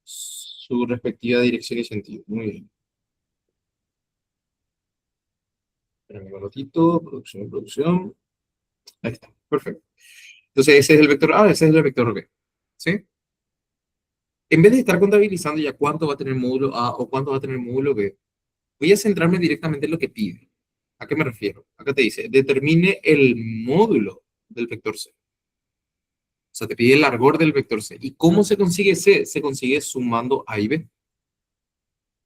A: su respectiva dirección y sentido. Muy bien. Espérame un ratito, producción, producción. Ahí está, perfecto. Entonces ese es el vector A, ese es el vector B. ¿Sí? En vez de estar contabilizando ya cuánto va a tener módulo A o cuánto va a tener módulo B, voy a centrarme directamente en lo que pide. ¿A qué me refiero? Acá te dice, determine el módulo del vector C. O sea, te pide el largor del vector C. ¿Y cómo se consigue C? Se consigue sumando A y B.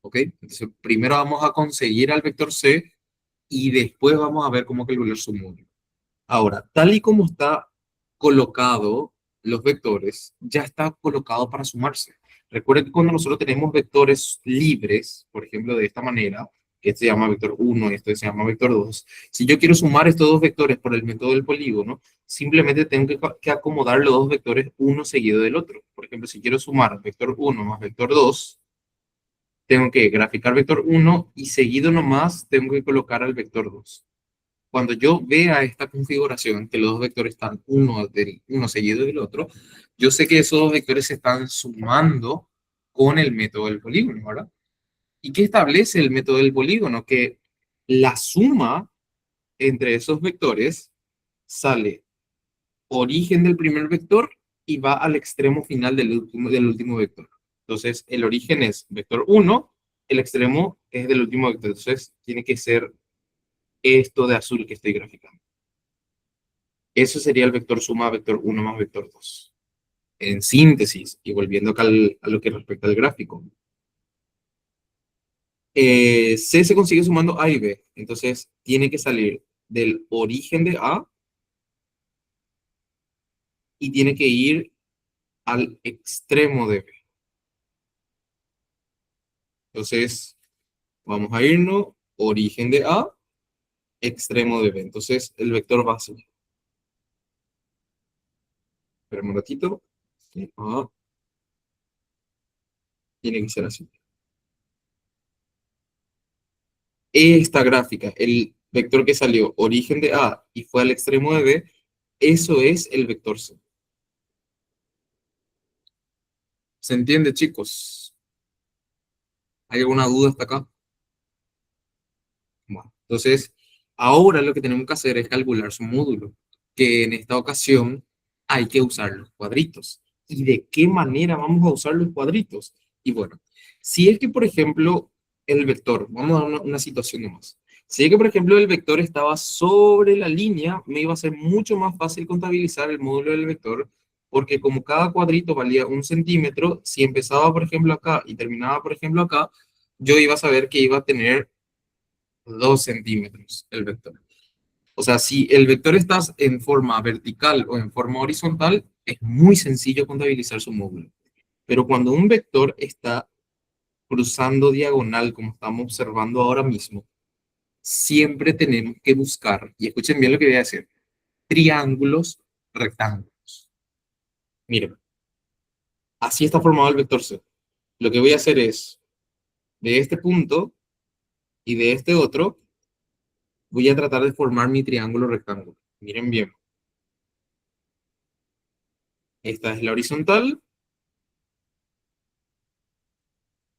A: ¿Ok? Entonces, primero vamos a conseguir al vector C y después vamos a ver cómo calcular su módulo. Ahora, tal y como está colocado los vectores, ya está colocado para sumarse. Recuerden que cuando nosotros tenemos vectores libres, por ejemplo, de esta manera, que este se llama vector 1 y este se llama vector 2, si yo quiero sumar estos dos vectores por el método del polígono, simplemente tengo que acomodar los dos vectores uno seguido del otro. Por ejemplo, si quiero sumar vector 1 más vector 2, tengo que graficar vector 1 y seguido nomás tengo que colocar al vector 2. Cuando yo vea esta configuración, que los dos vectores están uno seguido del otro, yo sé que esos dos vectores se están sumando con el método del polígono, ¿verdad? ¿Y qué establece el método del polígono? Que la suma entre esos vectores sale origen del primer vector y va al extremo final del último vector. Entonces, el origen es vector 1, el extremo es del último vector. Entonces, tiene que ser esto de azul que estoy graficando. Eso sería el vector suma vector 1 más vector 2. en síntesis, y volviendo acá a lo que respecta al gráfico, C se consigue sumando A y B, entonces tiene que salir del origen de A y tiene que ir al extremo de B. Entonces, vamos a irnos, origen de A, extremo de B. Entonces, el vector va así. Espera un ratito. A tiene que ser así. Esta gráfica, el vector que salió origen de A y fue al extremo de B, eso es el vector C. ¿Se entiende, chicos? ¿Hay alguna duda hasta acá? Bueno, entonces, ahora lo que tenemos que hacer es calcular su módulo, que en esta ocasión hay que usar los cuadritos. ¿Y de qué manera vamos a usar los cuadritos? Y bueno, si es que, por ejemplo, el vector, vamos a dar una situación nomás. Si es que, por ejemplo, el vector estaba sobre la línea, me iba a ser mucho más fácil contabilizar el módulo del vector, porque como cada cuadrito valía 1 centímetro, si empezaba, por ejemplo, acá y terminaba, por ejemplo, acá, yo iba a saber que iba a tener 2 centímetros el vector. O sea, si el vector está en forma vertical o en forma horizontal, es muy sencillo contabilizar su módulo. Pero cuando un vector está cruzando diagonal, como estamos observando ahora mismo, siempre tenemos que buscar, y escuchen bien lo que voy a decir, triángulos rectángulos. Miren, así está formado el vector C. Lo que voy a hacer es, de este punto y de este otro, voy a tratar de formar mi triángulo rectángulo. Miren bien. Esta es la horizontal,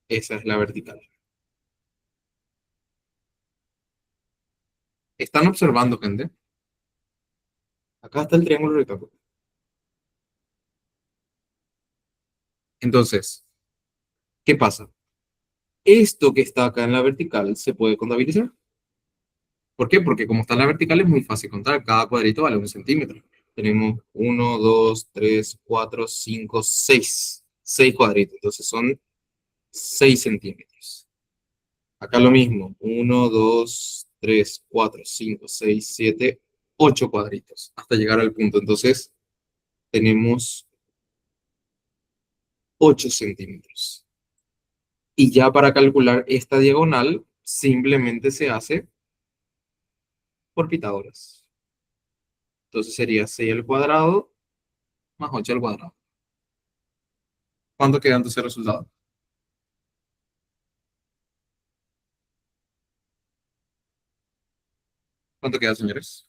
A: esa es la vertical. ¿Están observando, gente? Acá está el triángulo rectángulo. Entonces, ¿qué pasa? Esto que está acá en la vertical se puede contabilizar. ¿Por qué? Porque como está en la vertical es muy fácil contar. Cada cuadrito vale 1 centímetro. Tenemos 1, 2, 3, 4, 5, 6. 6 cuadritos. Entonces son 6 centímetros. Acá lo mismo. 1, 2, 3, 4, 5, 6, 7, 8 cuadritos. Hasta llegar al punto. Entonces tenemos 8 centímetros. Y ya para calcular esta diagonal, simplemente se hace por Pitágoras. Entonces sería 6 al cuadrado más 8 al cuadrado. ¿Cuánto queda entonces el resultado? ¿Cuánto queda, señores?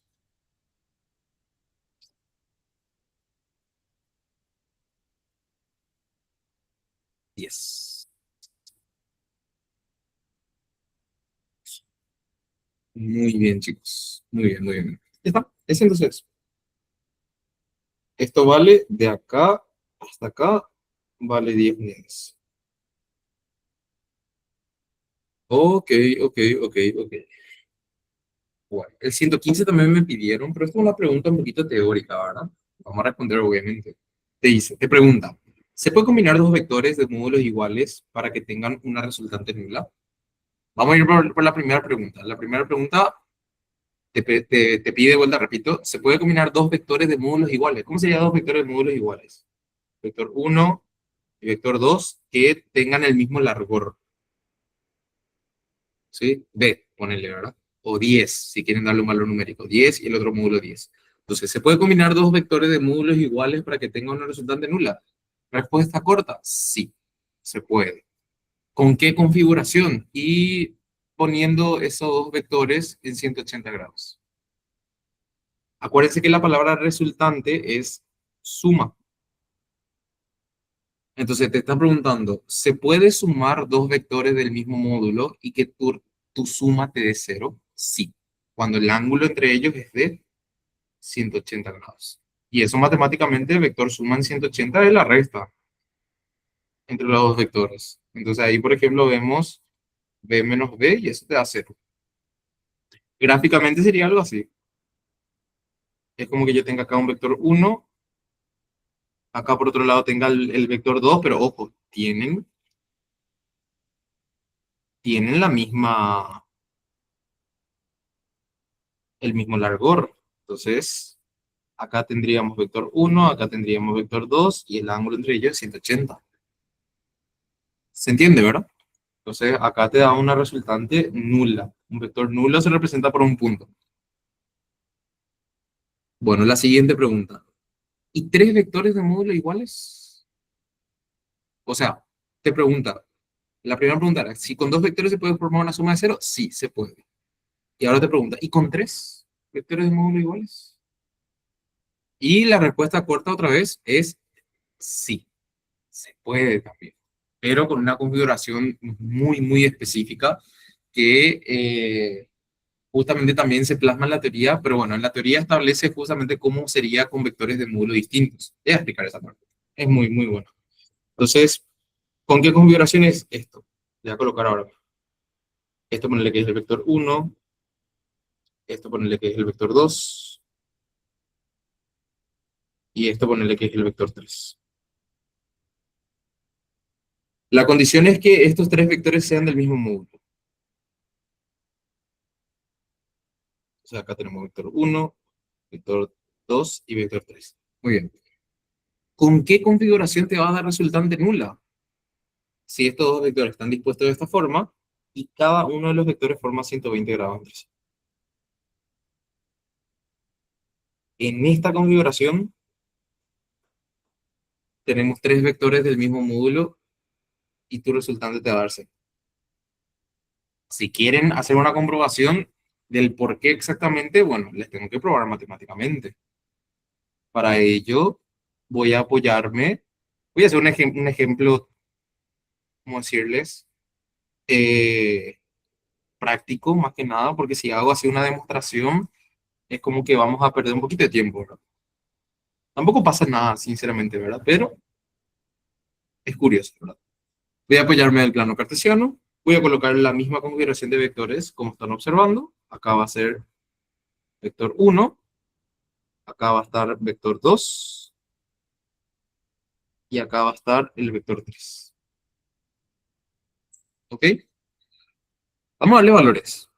A: 10. Muy bien, chicos. Muy bien, muy bien. Ya está. Es entonces. Esto vale de acá hasta acá, vale 10 unidades. Ok, ok, ok, ok. Bueno, el 115 también me pidieron, pero esto es una pregunta un poquito teórica, ¿verdad? Vamos a responder, obviamente. Te pregunta, ¿se puede combinar dos vectores de módulos iguales para que tengan una resultante nula? Vamos a ir por la primera pregunta. La primera pregunta te pide de vuelta, repito, ¿se puede combinar dos vectores de módulos iguales? ¿Cómo serían dos vectores de módulos iguales? Vector 1 y vector 2 que tengan el mismo largor. ¿Sí? B, ponele, ¿verdad? O 10, si quieren darle un valor numérico. 10 y el otro módulo 10. Entonces, ¿se puede combinar dos vectores de módulos iguales para que tenga una resultante nula? Respuesta corta, sí, se puede. ¿Con qué configuración? Y poniendo esos dos vectores en 180 grados. Acuérdense que la palabra resultante es suma. Entonces te están preguntando, ¿se puede sumar dos vectores del mismo módulo y que tu suma te dé 0? Sí, cuando el ángulo entre ellos es de 180 grados. Y eso matemáticamente el vector suma en 180 es la resta entre los dos vectores. Entonces ahí, por ejemplo, vemos b menos b y eso te da 0. Gráficamente sería algo así. Es como que yo tenga acá un vector 1, Acá por otro lado tenga el vector 2, pero ojo, tienen el mismo largor. Entonces, acá tendríamos vector 1, acá tendríamos vector 2 y el ángulo entre ellos es 180. ¿Se entiende, verdad? Entonces, acá te da una resultante nula. Un vector nulo se representa por un punto. Bueno, la siguiente pregunta. ¿Y tres vectores de módulo iguales? O sea, te pregunta, la primera pregunta era, ¿si con dos vectores se puede formar una suma de cero? Sí, se puede. Y ahora te pregunta, ¿y con tres vectores de módulo iguales? Y la respuesta corta otra vez es sí, se puede también, pero con una configuración muy, muy específica que justamente también se plasma en la teoría, pero bueno, en la teoría establece justamente cómo sería con vectores de módulo distintos. Voy a explicar esa parte. Es muy, muy bueno. Entonces, ¿con qué configuración es esto? Voy a colocar ahora. Esto ponerle que es el vector 1, esto ponerle que es el vector 2, y esto ponerle que es el vector 3. La condición es que estos tres vectores sean del mismo módulo. O sea, acá tenemos vector 1, vector 2 y vector 3. Muy bien. ¿Con qué configuración te va a dar resultante nula? Si estos dos vectores están dispuestos de esta forma y cada uno de los vectores forma 120 grados entre sí. En esta configuración tenemos tres vectores del mismo módulo y tu resultante te va a dar 0. Si quieren hacer una comprobación del por qué exactamente, bueno, les tengo que probar matemáticamente. Para ello, voy a apoyarme, voy a hacer un ejemplo, ¿cómo decirles? Eh, práctico, más que nada, porque si hago así una demostración, es como que vamos a perder un poquito de tiempo, ¿verdad? Tampoco pasa nada, sinceramente, ¿verdad? Pero es curioso, ¿verdad? Voy a apoyarme del plano cartesiano, voy a colocar la misma configuración de vectores, como están observando. Acá va a ser vector 1, acá va a estar vector 2, y acá va a estar el vector 3. ¿Ok? Vamos a darle valores.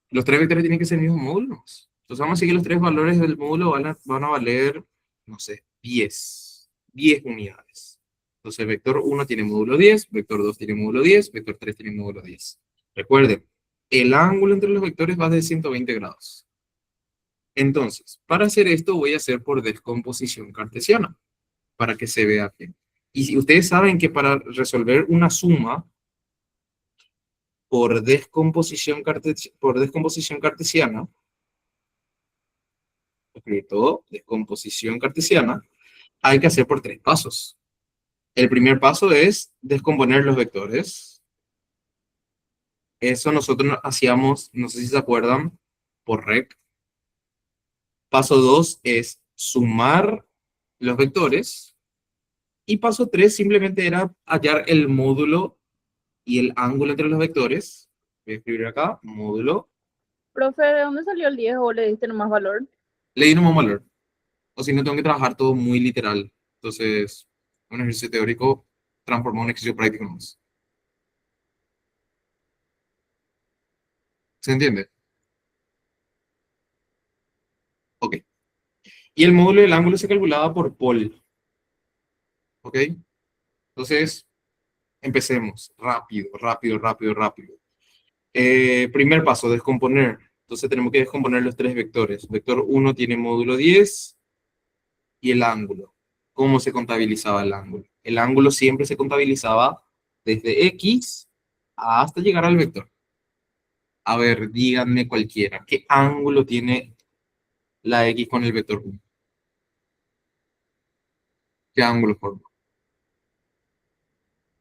A: Los tres vectores tienen que ser el mismo módulo. Entonces vamos a decir que los tres valores del módulo van a valer, no sé, 10 unidades. Entonces vector 1 tiene módulo 10, vector 2 tiene módulo 10, vector 3 tiene módulo 10. Recuerden, el ángulo entre los vectores va de 120 grados. Entonces, para hacer esto voy a hacer por descomposición cartesiana, para que se vea bien. Y si ustedes saben que para resolver una suma por descomposición cartesiana, escrito descomposición cartesiana, hay que hacer por tres pasos. El primer paso es descomponer los vectores. Eso nosotros hacíamos, no sé si se acuerdan, por rec. Paso 2 es sumar los vectores. Y paso 3 simplemente era hallar el módulo y el ángulo entre los vectores. Voy a escribir acá, módulo.
B: Profe, ¿de dónde salió el 10 o le diste nomás valor?
A: Le di un valor. O si no, tengo que trabajar todo muy literal. Entonces, un ejercicio teórico transformó en un ejercicio práctico más. ¿Se entiende? Ok. Y el módulo del ángulo se calculaba por Paul. ¿Ok? Entonces, empecemos. Rápido, rápido, rápido, rápido. Primer paso, descomponer. Entonces tenemos que descomponer los tres vectores. Vector 1 tiene módulo 10 y el ángulo. ¿Cómo se contabilizaba el ángulo? El ángulo siempre se contabilizaba desde X hasta llegar al vector. A ver, díganme cualquiera. ¿Qué ángulo tiene la X con el vector 1? ¿Qué ángulo forma?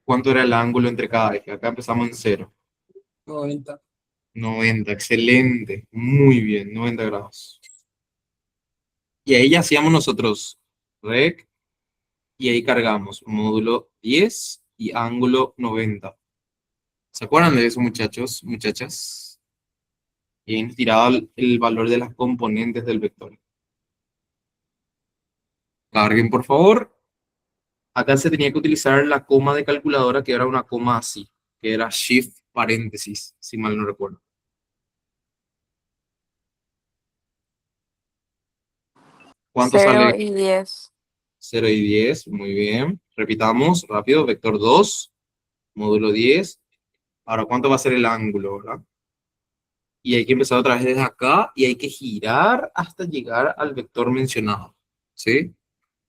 A: ¿Cuánto era el ángulo entre cada eje? Acá empezamos en 0.
C: 90.
A: 90, excelente. Muy bien, 90 grados. Y ahí ya hacíamos nosotros rec y ahí cargamos módulo 10 y ángulo 90. ¿Se acuerdan de eso, muchachos, muchachas? Y ahí nos tiraba el valor de las componentes del vector. Carguen, por favor. acá se tenía que utilizar la coma de calculadora, que era una coma así, que era shift paréntesis, si mal no recuerdo. ¿Cuánto
B: 0
A: sale?
B: y 10.
A: 0 y 10, muy bien. Repitamos, rápido, vector 2, módulo 10. Ahora, ¿cuánto va a ser el ángulo, verdad? Y hay que empezar otra vez desde acá y hay que girar hasta llegar al vector mencionado, ¿sí?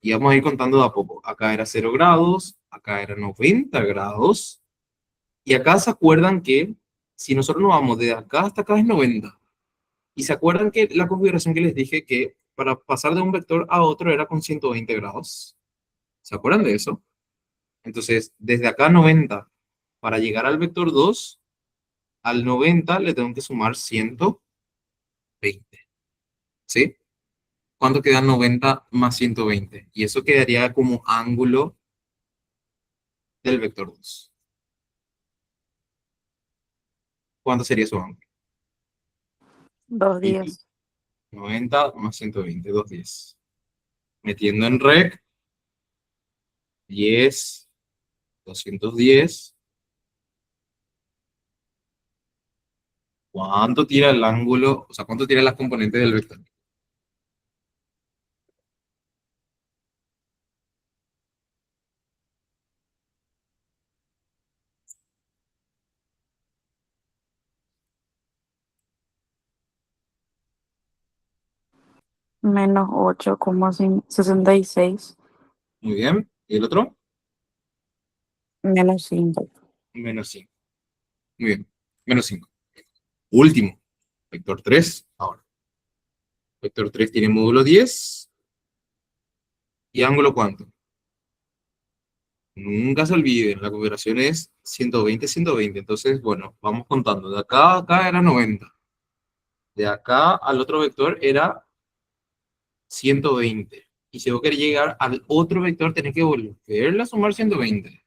A: Y vamos a ir contando de a poco. Acá era 0 grados, acá era 90 grados. Y acá se acuerdan que si nosotros nos vamos de acá hasta acá es 90. Y se acuerdan que la configuración que les dije que para pasar de un vector a otro era con 120 grados. ¿Se acuerdan de eso? Entonces, desde acá 90, para llegar al vector 2, al 90 le tengo que sumar 120. ¿Sí? ¿Cuánto queda 90 más 120? Y eso quedaría como ángulo del vector 2. ¿Cuánto sería su ángulo?
B: 2
A: Y
B: días.
A: 90 más 120, 210. Metiendo en rec, 10, 210. ¿Cuánto tira el ángulo? O sea, ¿cuánto tira las componentes del vector?
B: Menos 8,66.
A: Muy bien. ¿Y el otro?
B: Menos 5.
A: Menos 5. Muy bien. Menos 5. Último. Vector 3. Ahora. Vector 3 tiene módulo 10. ¿Y ángulo cuánto? Nunca se olviden, la configuración es 120, 120. Entonces, bueno, vamos contando. De acá a acá era 90. De acá al otro vector era 120. Y si vos querés llegar al otro vector, tenés que volver a sumar 120.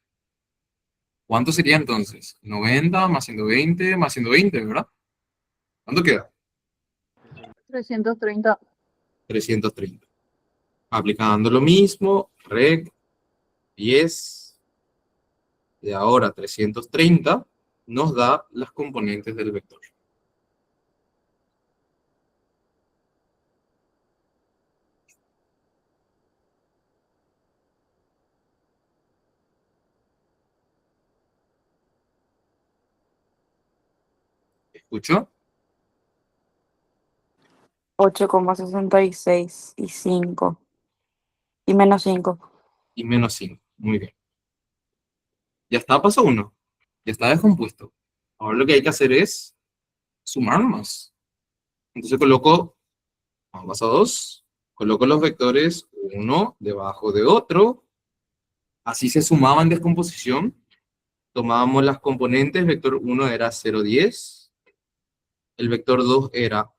A: ¿Cuánto sería entonces? 90 más 120 más 120, ¿verdad? ¿Cuánto queda?
B: 330.
A: 330. Aplicando lo mismo, rec 10 de ahora 330 nos da las componentes del vector. ¿Escucho?
B: 8,66 y 5. Y menos 5.
A: Y menos 5. Muy bien. Ya está, paso 1. Ya está descompuesto. Ahora lo que hay que hacer es sumar más. Entonces coloco, paso 2, coloco los vectores uno debajo de otro. Así se sumaba en descomposición. Tomábamos las componentes, vector 1 era 0,10. El vector 2 era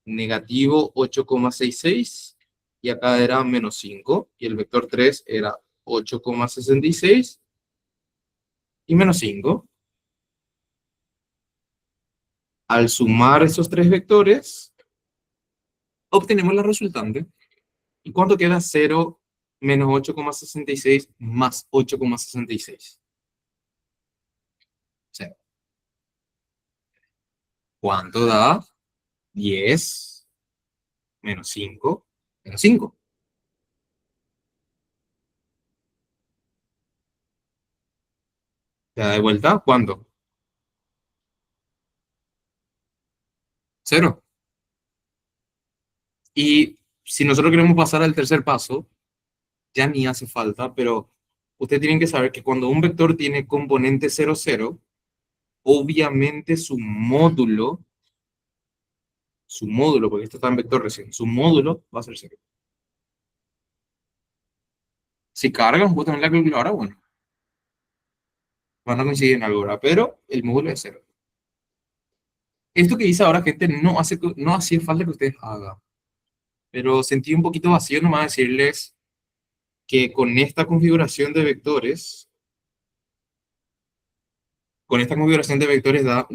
A: negativo 8,66. Y acá era menos 5. Y el vector 3 era 8,66 y menos 5. Al sumar esos tres vectores, obtenemos la resultante. ¿Y cuánto queda? 0 menos 8,66 más 8,66. O sea, ¿cuánto da? 10 menos 5 menos 5. ¿Te da de vuelta? ¿Cuánto? 0. Y si nosotros queremos pasar al tercer paso, ya ni hace falta, pero ustedes tienen que saber que cuando un vector tiene componente 0, 0, obviamente su módulo, porque esto está en vector recién, su módulo va a ser 0. Si cargan justamente la calculadora, bueno, van a coincidir en algo, ¿verdad? Pero el módulo es 0. Esto que dice ahora, gente, no hacía falta que ustedes hagan. Pero sentí un poquito vacío nomás decirles que con esta configuración de vectores, da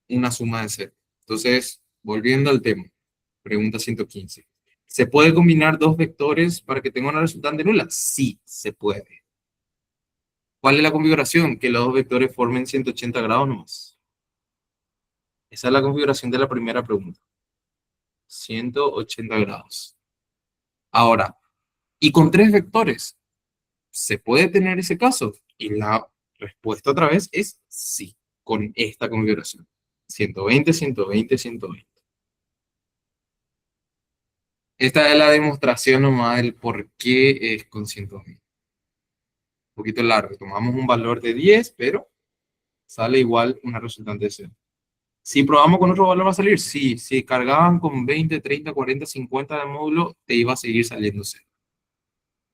A: una suma de 0. Entonces, volviendo al tema, pregunta 115. ¿Se puede combinar dos vectores para que tenga una resultante nula? Sí, se puede. ¿Cuál es la configuración? Que los dos vectores formen 180 grados nomás. Esa es la configuración de la primera pregunta. 180 grados. Ahora, y con tres vectores, ¿se puede tener ese caso? Y la respuesta otra vez es sí, con esta configuración. 120, 120, 120. Esta es la demostración nomás del por qué es con 120. Un poquito largo. Tomamos un valor de 10, pero sale igual una resultante de 0. Si probamos con otro valor va a salir, sí. Si cargaban con 20, 30, 40, 50 de módulo, te iba a seguir saliendo 0.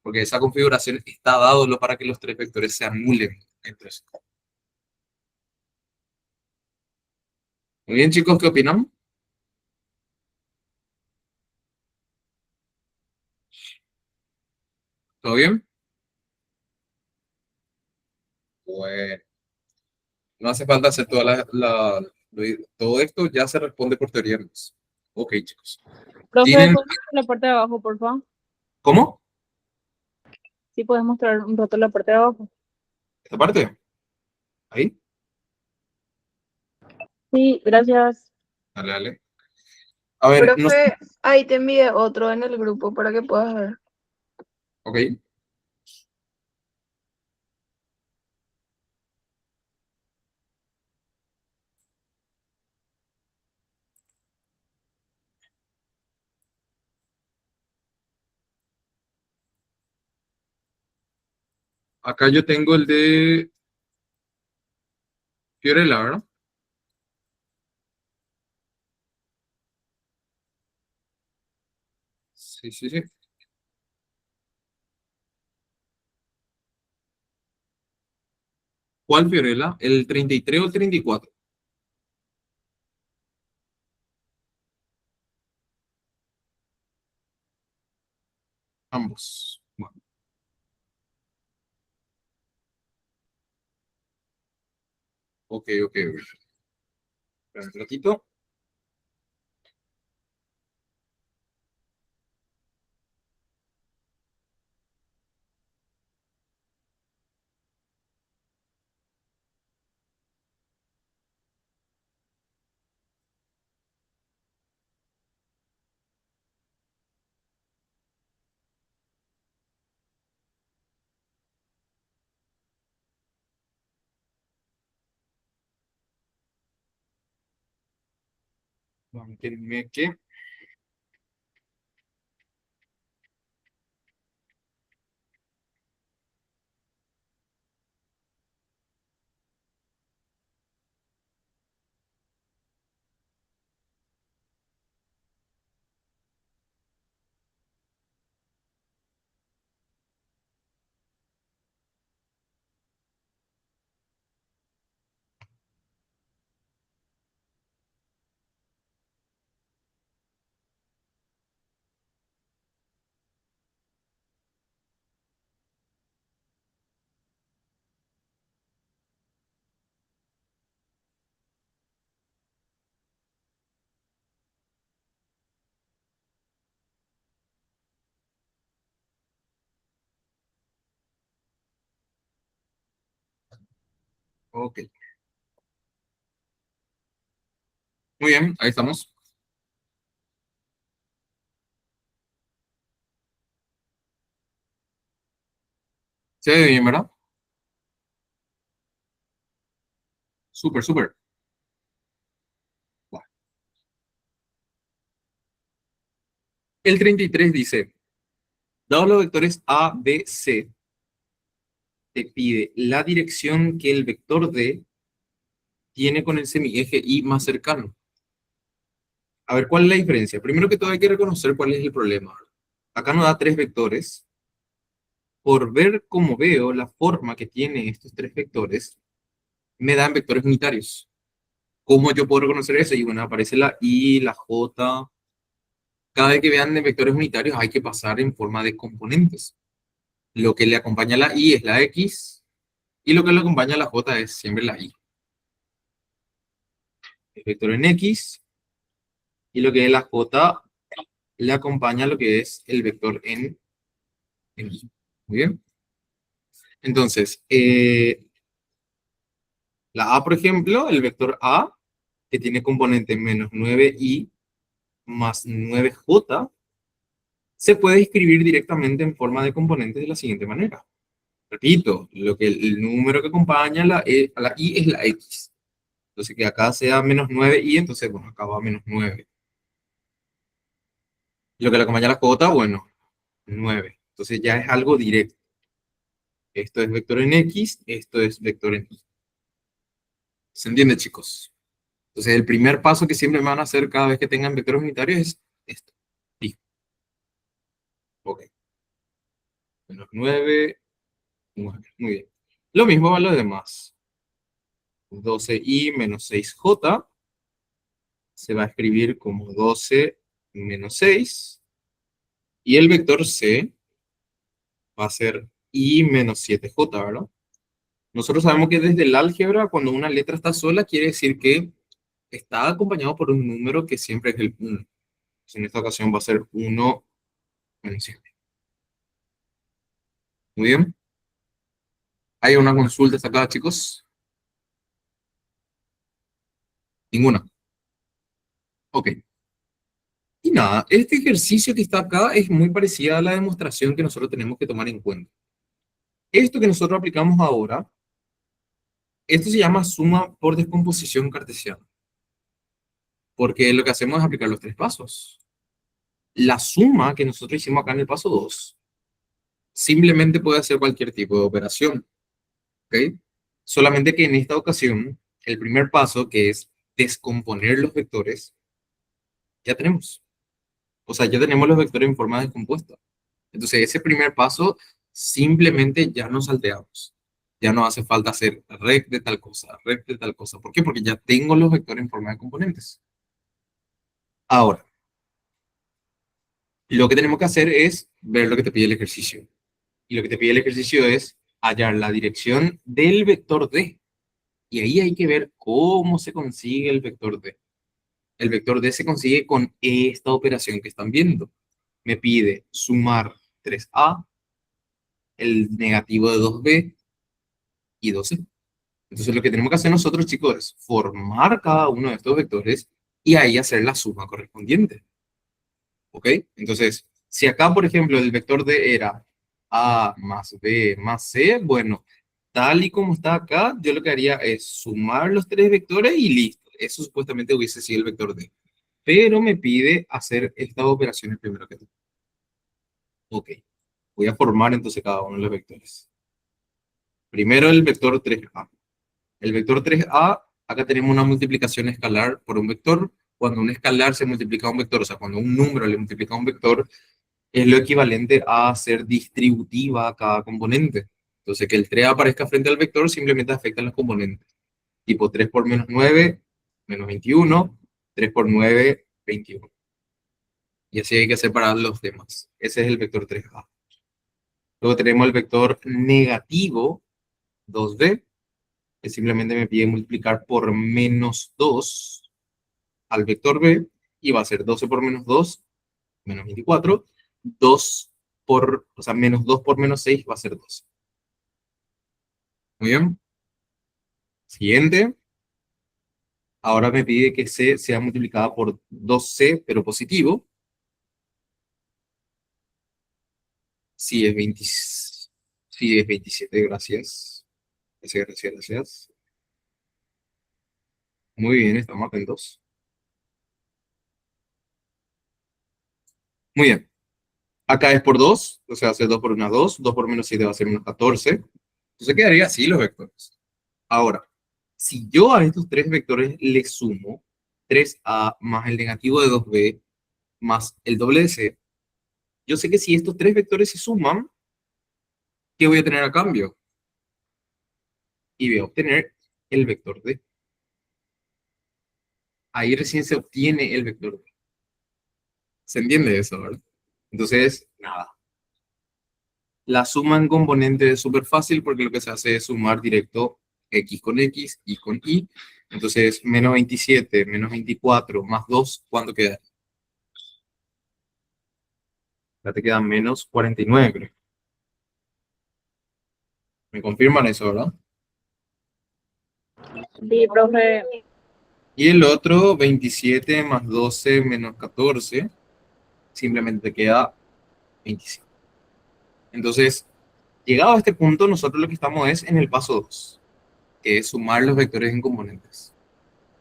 A: Porque esa configuración está dado para que los tres vectores se anulen entre sí. Muy bien, chicos, ¿qué opinan? ¿Todo bien? Bueno, no hace falta hacer todo esto, ya se responde por teoría más. Ok, chicos.
B: Profe,
A: ¿Tienen?
B: ¿puedes mostrar la parte de abajo, por favor?
A: ¿Cómo?
B: Sí, puedes mostrar un rato la parte de abajo.
A: ¿Esta parte? ¿Ahí?
B: Sí, gracias.
A: Dale, dale. A ver, no sé.
E: Profe, ahí te envié otro en el grupo para que puedas ver.
A: Ok. Acá yo tengo el de Fiorella, ¿verdad? Sí, sí, sí. ¿Cuál Fiorella? ¿El 33 o el 34? Ambos. Bueno, ok, ok, ok. Espera un ratito. Banquenme que. Ok. Muy bien, ahí estamos. Se ve bien, ¿verdad? Súper, súper. Bueno. El 33 dice, dados los vectores A, B, C, te pide la dirección que el vector D tiene con el semieje Y más cercano. A ver, ¿cuál es la diferencia? Primero que todo hay que reconocer cuál es el problema. Acá nos da tres vectores. Por ver cómo veo la forma que tiene estos tres vectores, me dan vectores unitarios. ¿Cómo yo puedo reconocer eso? Y bueno, aparece la I, la J. Cada vez que vean de vectores unitarios hay que pasar en forma de componentes. Lo que le acompaña a la I es la X y lo que le acompaña a la J es siempre la Y. El vector en X y lo que es la J le acompaña lo que es el vector en i. Muy bien. Entonces, la a, por ejemplo, el vector a, que tiene componente menos 9i más 9j, se puede escribir directamente en forma de componentes de la siguiente manera. Repito, lo que el número que acompaña a la i es la x. Entonces, que acá sea menos 9i, entonces, bueno, acá va menos 9. Lo que le acompaña a la j, bueno, 9. Entonces ya es algo directo. Esto es vector en x, esto es vector en y. ¿Se entiende, chicos? Entonces, el primer paso que siempre me van a hacer cada vez que tengan vectores unitarios es esto. Sí. Ok. Menos 9, 9. Muy bien. Lo mismo va a lo demás. 12i menos 6j se va a escribir como 12 menos 6. Y el vector c va a ser i menos 7j, ¿verdad? Nosotros sabemos que desde el álgebra, cuando una letra está sola, quiere decir que está acompañado por un número que siempre es el 1. En esta ocasión va a ser 1 menos 7. Muy bien. ¿Hay una consulta acá, chicos? Ninguna. Ok. Y nada, este ejercicio que está acá es muy parecido a la demostración que nosotros tenemos que tomar en cuenta. Esto que nosotros aplicamos ahora, esto se llama suma por descomposición cartesiana. Porque lo que hacemos es aplicar los tres pasos. La suma que nosotros hicimos acá en el paso 2 simplemente puede hacer cualquier tipo de operación. ¿Ok? Solamente que en esta ocasión, el primer paso, que es descomponer los vectores, ya tenemos. O sea, ya tenemos los vectores en forma descompuesta. Entonces, ese primer paso, simplemente ya nos salteamos. Ya no hace falta hacer rec de tal cosa, rec de tal cosa. ¿Por qué? Porque ya tengo los vectores en forma de componentes. Ahora, lo que tenemos que hacer es ver lo que te pide el ejercicio. Y lo que te pide el ejercicio es hallar la dirección del vector D. Y ahí hay que ver cómo se consigue el vector D. El vector D se consigue con esta operación que están viendo. Me pide sumar 3a, el negativo de 2b y 2c. Entonces lo que tenemos que hacer nosotros, chicos, es formar cada uno de estos vectores y ahí hacer la suma correspondiente. ¿Ok? Entonces, si acá, por ejemplo, el vector D era a más b más c, bueno, tal y como está acá, yo lo que haría es sumar los tres vectores y listo. Eso supuestamente hubiese sido el vector D. Pero me pide hacer estas operaciones primero que todo. Ok. Voy a formar entonces cada uno de los vectores. Primero el vector 3a. El vector 3a, acá tenemos una multiplicación escalar por un vector. Cuando un escalar se multiplica a un vector, o sea, cuando un número le multiplica a un vector, es lo equivalente a hacer distributiva a cada componente. Entonces, que el 3 aparezca frente al vector simplemente afecta a los componentes. Tipo 3 por menos 9, menos 21, 3 por 9, 21. Y así hay que separar los demás. Ese es el vector 3a. Luego tenemos el vector negativo 2b, que simplemente me pide multiplicar por menos 2 al vector b, y va a ser 12 por menos 2, menos 24, 2 por, o sea, menos 2 por menos 6 va a ser 2. Muy bien. Siguiente. Ahora me pide que c sea multiplicada por 2c, pero positivo. Si es 20, si es 27, gracias. Gracias, gracias, gracias. Muy bien, estamos atentos. Muy bien. Acá es por 2, o sea, hace 2 por 1, 2. 2 por menos 7 va a ser menos 14. Entonces quedaría así los vectores. Ahora, si yo a estos tres vectores le sumo 3a más el negativo de 2b más el doble de c, yo sé que si estos tres vectores se suman, ¿qué voy a tener a cambio? Y voy a obtener el vector d. Ahí recién se obtiene el vector d. ¿Se entiende eso, verdad? Entonces, nada. La suma en componentes es súper fácil porque lo que se hace es sumar directo x con x, y con y. Entonces, menos 27, menos 24, más 2, ¿cuánto queda? Ya te queda menos 49, creo. Me confirman eso, ¿verdad?
B: Sí, profe.
A: Y el otro, 27 más 12 menos 14, simplemente te queda 25. Entonces, llegado a este punto, nosotros lo que estamos es en el paso 2, que es sumar los vectores en componentes.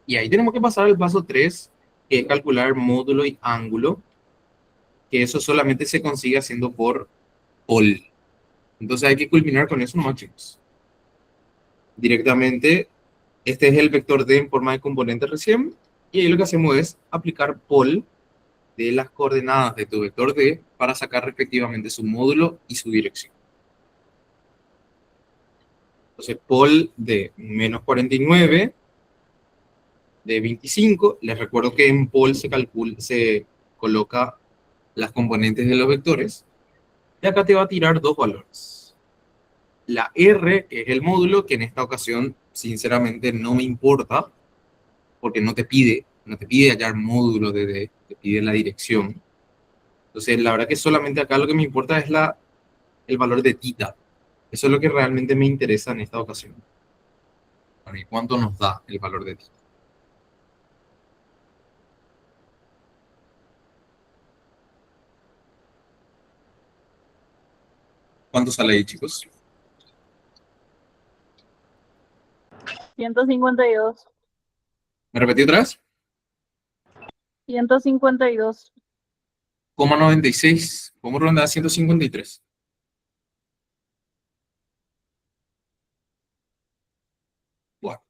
A: Y ahí tenemos que pasar al paso 3, que es calcular módulo y ángulo, que eso solamente se consigue haciendo por pol. Entonces hay que culminar con eso nomás, chicos. Directamente, este es el vector D en forma de componente recién, y ahí lo que hacemos es aplicar pol de las coordenadas de tu vector D para sacar respectivamente su módulo y su dirección. Entonces, pol de menos 49 de 25. Les recuerdo que en pol se coloca las componentes de los vectores. Y acá te va a tirar dos valores. La R, que es el módulo, que en esta ocasión, sinceramente, no me importa, porque no te pide hallar módulo de D, te pide la dirección. Entonces, la verdad que solamente acá lo que me importa es el valor de tita. Eso es lo que realmente me interesa en esta ocasión. Bueno, ¿y cuánto nos da el valor de tita? ¿Cuánto sale ahí, chicos?
B: 152.
A: ¿Me repetí otra vez?
B: 152.
A: 0,96. ¿Cómo ronda 153? Bueno,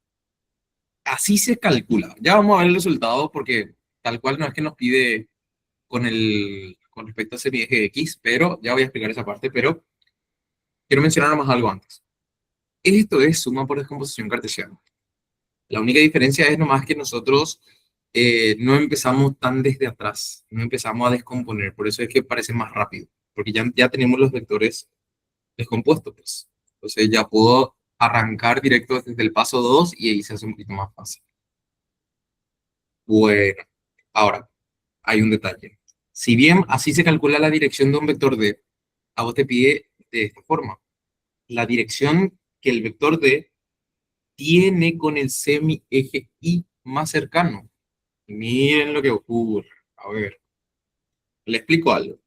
A: así se calcula. Ya vamos a ver el resultado porque tal cual no es que nos pide con respecto a serie eje X, pero ya voy a explicar esa parte, pero quiero mencionar nomás algo antes. Esto es suma por descomposición cartesiana. La única diferencia es nomás que nosotros no empezamos tan desde atrás, no empezamos a descomponer, por eso es que parece más rápido, porque ya tenemos los vectores descompuestos, pues. Entonces ya puedo arrancar directo desde el paso 2 y ahí se hace un poquito más fácil. Bueno, ahora, hay un detalle. Si bien así se calcula la dirección de un vector D, a vos te pide de esta forma. La dirección que el vector D tiene con el semi-eje Y más cercano. Miren lo que ocurre. A ver, le explico algo.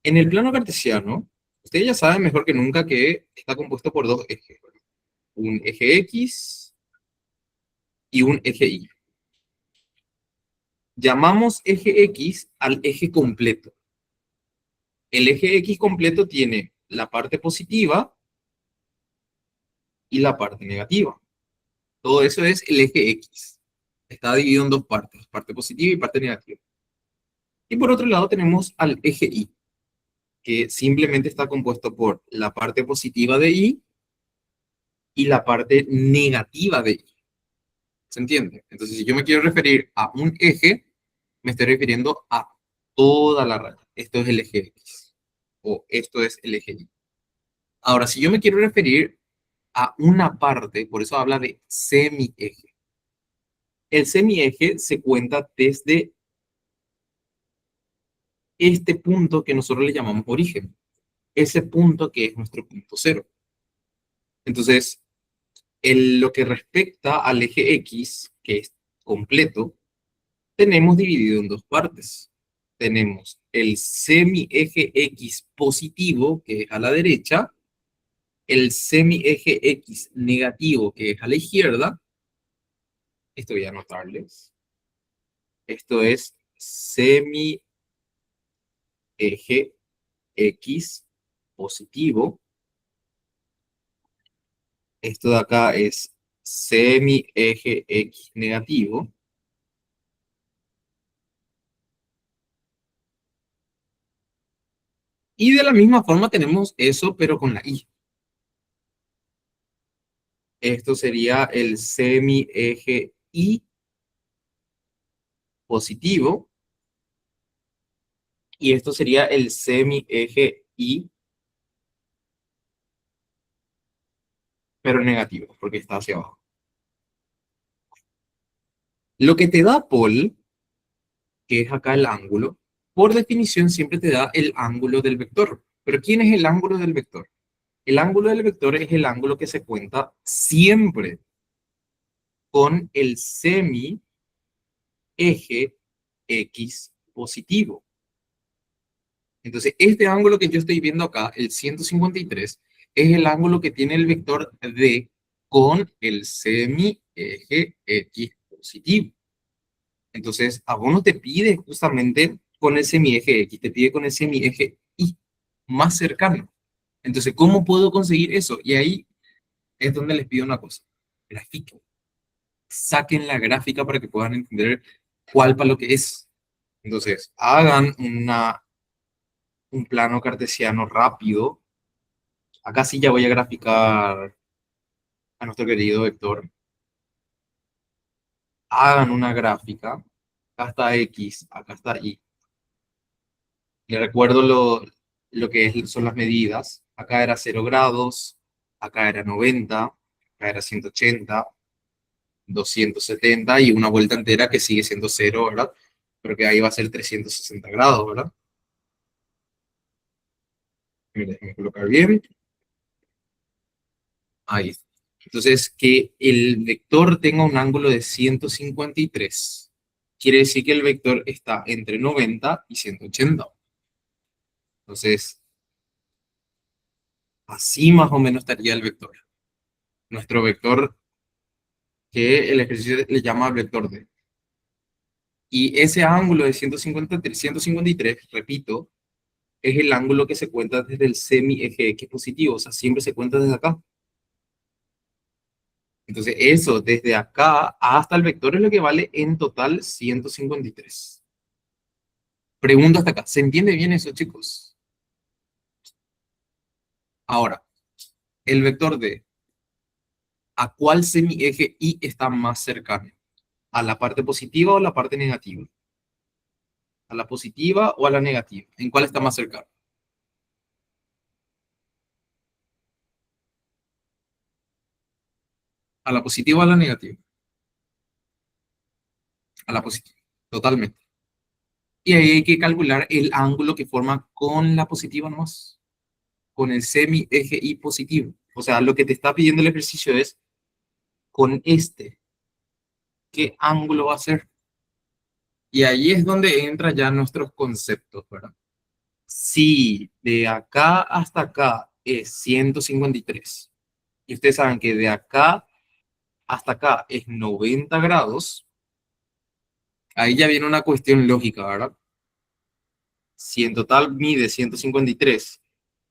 A: En el plano cartesiano, ustedes ya saben mejor que nunca que está compuesto por dos ejes, ¿verdad? Un eje X y un eje Y. Llamamos eje X al eje completo. El eje X completo tiene la parte positiva y la parte negativa. Todo eso es el eje X. Está dividido en dos partes, parte positiva y parte negativa. Y por otro lado tenemos al eje Y, que simplemente está compuesto por la parte positiva de Y y la parte negativa de Y. ¿Se entiende? Entonces, si yo me quiero referir a un eje, me estoy refiriendo a toda la raya. Esto es el eje X o esto es el eje Y. Ahora, si yo me quiero referir a una parte, por eso habla de semieje. El semieje se cuenta desde este punto que nosotros le llamamos origen. Ese punto que es nuestro punto cero. Entonces, lo que respecta al eje X, que es completo, tenemos dividido en dos partes. Tenemos el semieje X positivo, que es a la derecha, el semieje X negativo, que es a la izquierda. Esto voy a anotarles. Esto es semieje X positivo. Esto de acá es semieje X negativo. Y de la misma forma tenemos eso, pero con la Y. Esto sería el semieje Y positivo. Y esto sería el semieje Y, pero negativo, porque está hacia abajo. Lo que te da Paul, que es acá el ángulo, por definición siempre te da el ángulo del vector. Pero ¿quién es el ángulo del vector? El ángulo del vector es el ángulo que se cuenta siempre con el semi-eje X positivo. Entonces, este ángulo que yo estoy viendo acá, el 153, es el ángulo que tiene el vector D con el semi-eje X positivo. Entonces, a vos no te pide justamente con el semieje X, te pide con el semieje Y más cercano. Entonces, ¿cómo puedo conseguir eso? Y ahí es donde les pido una cosa. Grafiquen. Saquen la gráfica para que puedan entender cuál para lo que es. Entonces, hagan un plano cartesiano rápido. Acá sí ya voy a graficar a nuestro querido vector. Hagan una gráfica. Acá está X, acá está Y. Les recuerdo lo que son las medidas. Acá era 0 grados, acá era 90, acá era 180, 270 y una vuelta entera que sigue siendo 0, ¿verdad? Pero que ahí va a ser 360 grados, ¿verdad? Mira, déjenme colocar bien. Ahí está. Entonces, que el vector tenga un ángulo de 153 quiere decir que el vector está entre 90 y 180. Entonces, así más o menos estaría el vector. Nuestro vector que el ejercicio le llama vector D. Y ese ángulo de 153, repito, es el ángulo que se cuenta desde el semi-eje X positivo, o sea, siempre se cuenta desde acá. Entonces, eso, desde acá hasta el vector es lo que vale en total 153. Pregunta hasta acá, ¿se entiende bien eso, chicos? Ahora, el vector D, ¿a cuál semi-eje Y está más cercano? ¿A la parte positiva o a la parte negativa? ¿A la positiva o a la negativa? ¿En cuál está más cercano? ¿A la positiva o a la negativa? A la positiva, totalmente. Y ahí hay que calcular el ángulo que forma con la positiva nomás, con el semi-eje Y positivo. O sea, lo que te está pidiendo el ejercicio es, con este, ¿qué ángulo va a ser? Y ahí es donde entran ya nuestros conceptos, ¿verdad? Si de acá hasta acá es 153, y ustedes saben que de acá hasta acá es 90 grados, ahí ya viene una cuestión lógica, ¿verdad? Si en total mide 153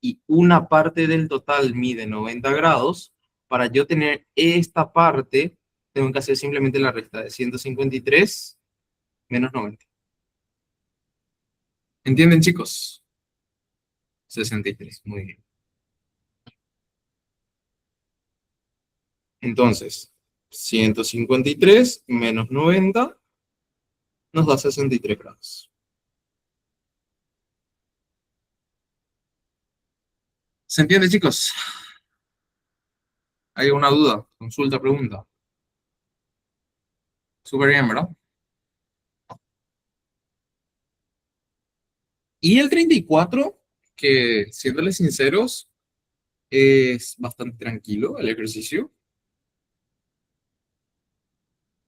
A: y una parte del total mide 90 grados, para yo tener esta parte, tengo que hacer simplemente la resta de 153 menos 90. ¿Entienden, chicos? 63, muy bien. Entonces, 153 menos 90 nos da 63 grados. ¿Se entiende, chicos? ¿Hay alguna duda? Consulta, pregunta. Súper bien, ¿verdad? Y el 34, que siéndoles sinceros, es bastante tranquilo el ejercicio.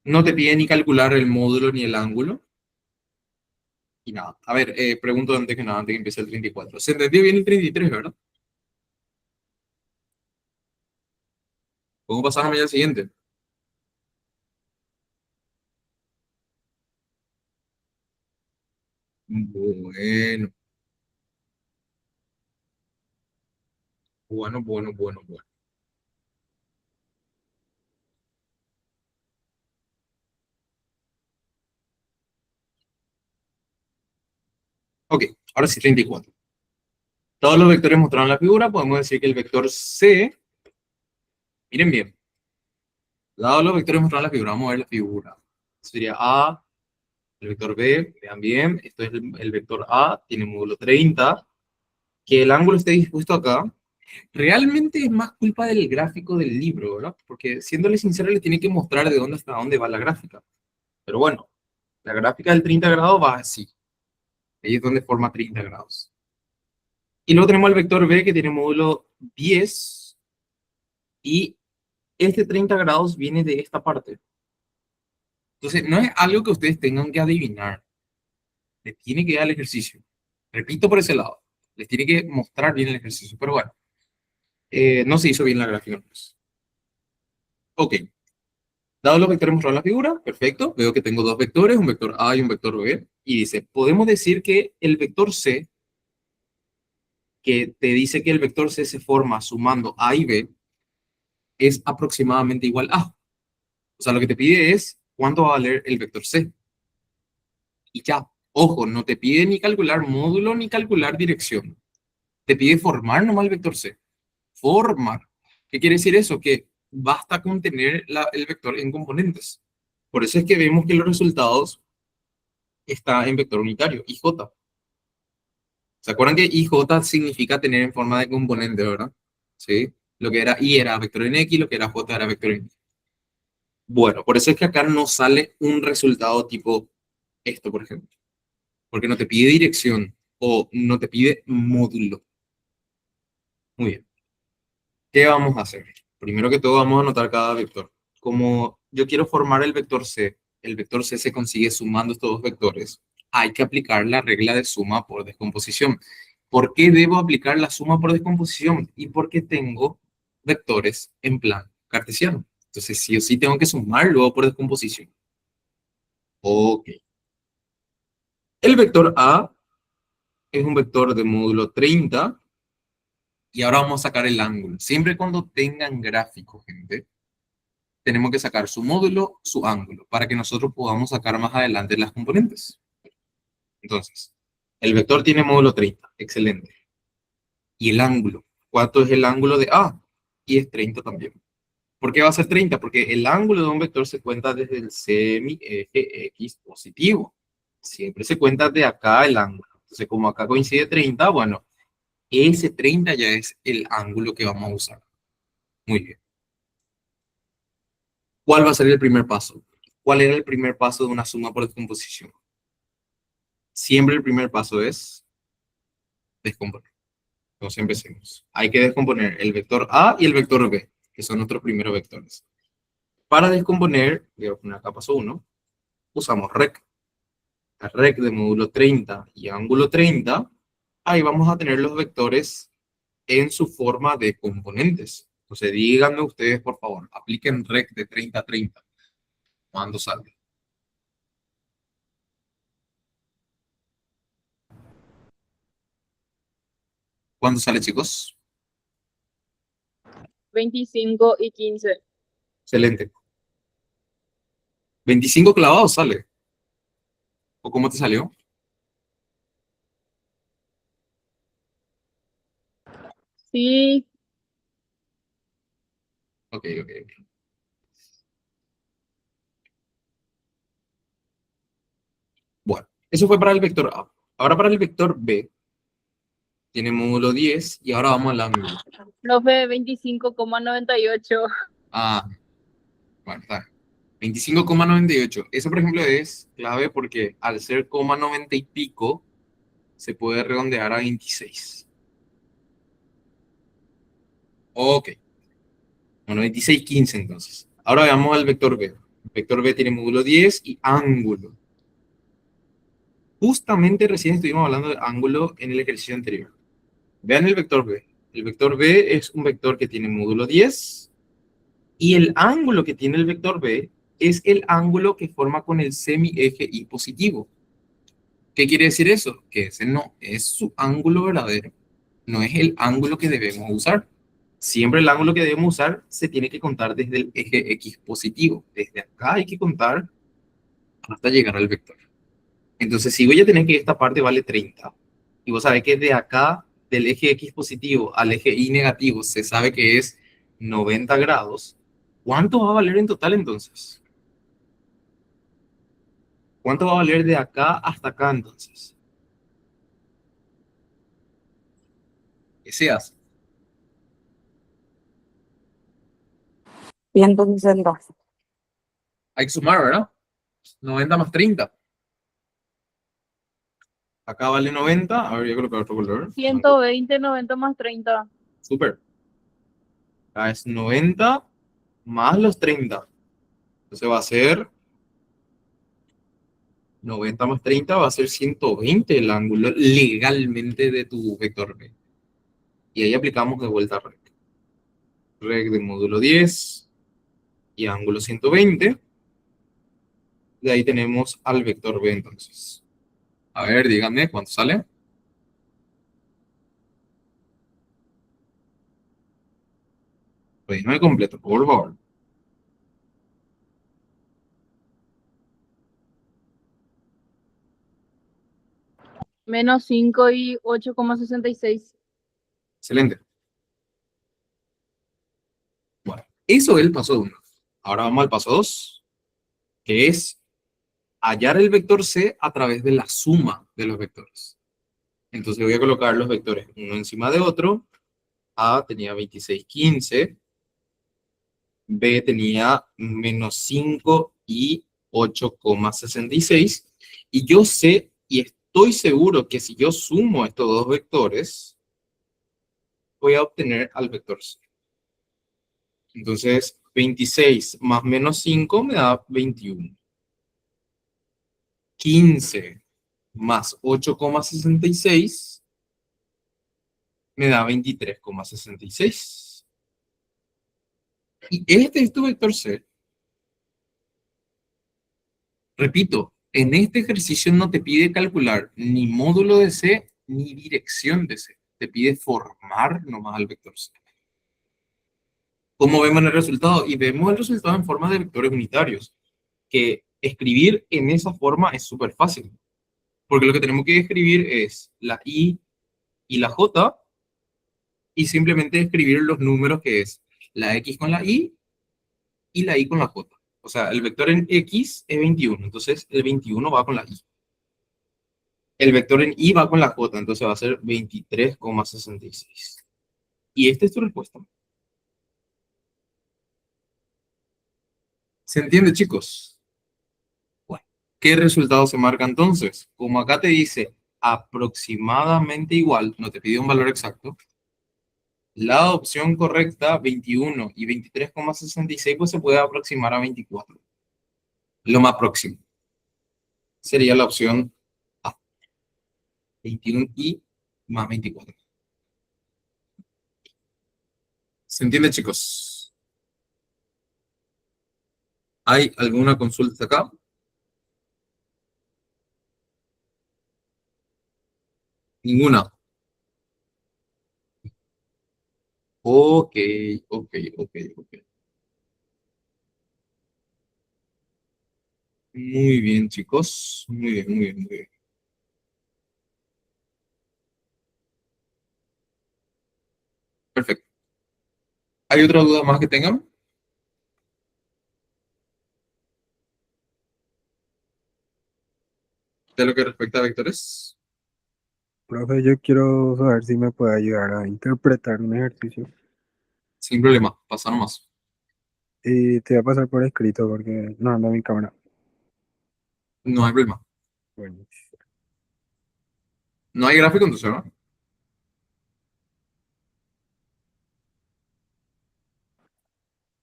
A: No te pide ni calcular el módulo ni el ángulo. Y nada. A ver, pregunto antes que nada, antes que empiece el 34. ¿Se entendió bien el 33, verdad? ¿Cómo pasar a la mañana siguiente? Bueno, bueno. Ok, ahora sí, 34. Todos los vectores mostrados en la figura, podemos decir que el vector C, miren bien, dados los vectores mostrados en la figura, vamos a ver la figura. Sería A, el vector B, vean bien, esto es el vector A, tiene módulo 30, que el ángulo esté dispuesto acá, realmente es más culpa del gráfico del libro, ¿verdad? Porque siéndole sincero, le tiene que mostrar de dónde hasta dónde va la gráfica. Pero bueno, la gráfica del 30 grados va así. Ahí es donde forma 30 grados. Y luego tenemos el vector B que tiene módulo 10 y este 30 grados viene de esta parte. Entonces, no es algo que ustedes tengan que adivinar. Les tiene que dar el ejercicio. Repito por ese lado. Les tiene que mostrar bien el ejercicio. Pero bueno, no se hizo bien la gráfica. Ok. Dado los vectores mostrados en la figura, perfecto. Veo que tengo dos vectores, un vector A y un vector B. Y dice, podemos decir que el vector C, que te dice que el vector C se forma sumando A y B, es aproximadamente igual a. O sea, lo que te pide es cuánto va a valer el vector C. Y ya, ojo, no te pide ni calcular módulo ni calcular dirección. Te pide formar nomás el vector C. Formar. ¿Qué quiere decir eso? Que basta con tener el vector en componentes. Por eso es que vemos que los resultados están en vector unitario, IJ. ¿Se acuerdan que IJ significa tener en forma de componente, verdad? ¿Sí? Lo que era I era vector en X, lo que era J era vector en Y. Bueno, por eso es que acá no sale un resultado tipo esto, por ejemplo. Porque no te pide dirección o no te pide módulo. Muy bien. ¿Qué vamos a hacer? Primero que todo vamos a anotar cada vector. Como yo quiero formar el vector C se consigue sumando estos dos vectores. Hay que aplicar la regla de suma por descomposición. ¿Por qué debo aplicar la suma por descomposición? Y porque tengo vectores en plan cartesiano. Entonces sí o sí tengo que sumar luego por descomposición. Ok. El vector A es un vector de módulo 30. Y ahora vamos a sacar el ángulo. Siempre cuando tengan gráficos, gente, tenemos que sacar su módulo, su ángulo, para que nosotros podamos sacar más adelante las componentes. Entonces, el vector tiene módulo 30. Excelente. Y el ángulo. ¿Cuánto es el ángulo de A? Y es 30 también. ¿Por qué va a ser 30? Porque el ángulo de un vector se cuenta desde el semieje X positivo. Siempre se cuenta de acá el ángulo. Entonces, como acá coincide 30, bueno, ese 30 ya es el ángulo que vamos a usar. Muy bien. ¿Cuál va a ser el primer paso? ¿Cuál era el primer paso de una suma por descomposición? Siempre el primer paso es descomponer. Entonces empecemos. Hay que descomponer el vector A y el vector B, que son nuestros primeros vectores. Para descomponer, voy a poner acá paso 1, usamos rec. La rec de módulo 30 y ángulo 30, ahí vamos a tener los vectores en su forma de componentes. Entonces díganme ustedes, por favor, apliquen rec de 30 a 30. ¿Cuándo sale? ¿Cuándo sale, chicos?
B: 25 y 15.
A: Excelente. 25 clavados sale. ¿O cómo te salió?
B: Sí,
A: Ok, ok, ok. Bueno, eso fue para el vector A. Ahora para el vector B, tiene módulo 10 y ahora vamos al ángulo.
B: profe, 25,98.
A: Ah, bueno, está. 25,98. Eso, por ejemplo, es clave porque al ser coma 90 y pico, se puede redondear a 26. Ok. Bueno, 26,15 entonces. Ahora veamos al vector B. El vector B tiene módulo 10 y ángulo. Justamente recién estuvimos hablando de ángulo en el ejercicio anterior. Vean el vector B. El vector B es un vector que tiene módulo 10 y el ángulo que tiene el vector B es el ángulo que forma con el semieje Y positivo. ¿Qué quiere decir eso? Que ese no es su ángulo verdadero. No es el ángulo que debemos usar. Siempre el ángulo que debemos usar se tiene que contar desde el eje X positivo. Desde acá hay que contar hasta llegar al vector. Entonces, si voy a tener que esta parte vale 30, y vos sabés que de acá, del eje X positivo al eje Y negativo, se sabe que es 90 grados, ¿cuánto va a valer en total entonces? ¿Cuánto va a valer de acá hasta acá entonces? ¿Qué se hace?
F: 160.
A: Hay que sumar, ¿verdad? 90 más 30. Acá vale 90. A ver, voy a colocar otro color.
B: 120, 90 más 30.
A: Súper. Acá es 90 más los 30. Entonces va a ser 90 más 30, va a ser 120 el ángulo legalmente de tu vector B. Y ahí aplicamos de vuelta rec. Rec de módulo 10 y ángulo 120. De ahí tenemos al vector B entonces. A ver, díganme cuánto sale. Relléname completo, por favor.
B: Menos 5 y 8,66.
A: Excelente. Bueno, eso es el paso 1. Ahora vamos al paso 2, que es hallar el vector C a través de la suma de los vectores. Entonces voy a colocar los vectores uno encima de otro. A tenía 26,15. B tenía menos 5 y 8,66. Y yo sé y estoy seguro que si yo sumo estos dos vectores, voy a obtener al vector C. Entonces, 26 más menos 5 me da 21. 15 más 8,66 me da 23,66. Y este es tu vector C. Repito, en este ejercicio no te pide calcular ni módulo de C ni dirección de C. Te pide formar nomás al vector C. ¿Cómo vemos el resultado? Y vemos el resultado en forma de vectores unitarios, que escribir en esa forma es súper fácil, porque lo que tenemos que escribir es la I y la J, y simplemente escribir los números que es la X con la I y la I con la J. O sea, el vector en X es 21, entonces el 21 va con la I. El vector en Y va con la J, entonces va a ser 23,66. Y esta es tu respuesta. ¿Se entiende, chicos? Bueno, ¿qué resultado se marca entonces? Como acá te dice aproximadamente igual, no te pide un valor exacto, la opción correcta, 21 y 23,66, pues se puede aproximar a 24. Lo más próximo sería la opción A, 21 y más 24. ¿Se entiende, chicos? ¿Hay alguna consulta acá? Ninguna. Ok, ok, ok, ok. Muy bien, chicos. Muy bien, muy bien, muy bien. Perfecto. ¿Hay otra duda más que tengan? De lo que respecta a vectores.
D: Profe, yo quiero saber si me puede ayudar a interpretar un ejercicio.
A: Sin problema, pasa nomás.
D: Y te voy a pasar por escrito porque no anda mi cámara.
A: No hay problema.
D: Bueno,
A: No hay gráfico entonces,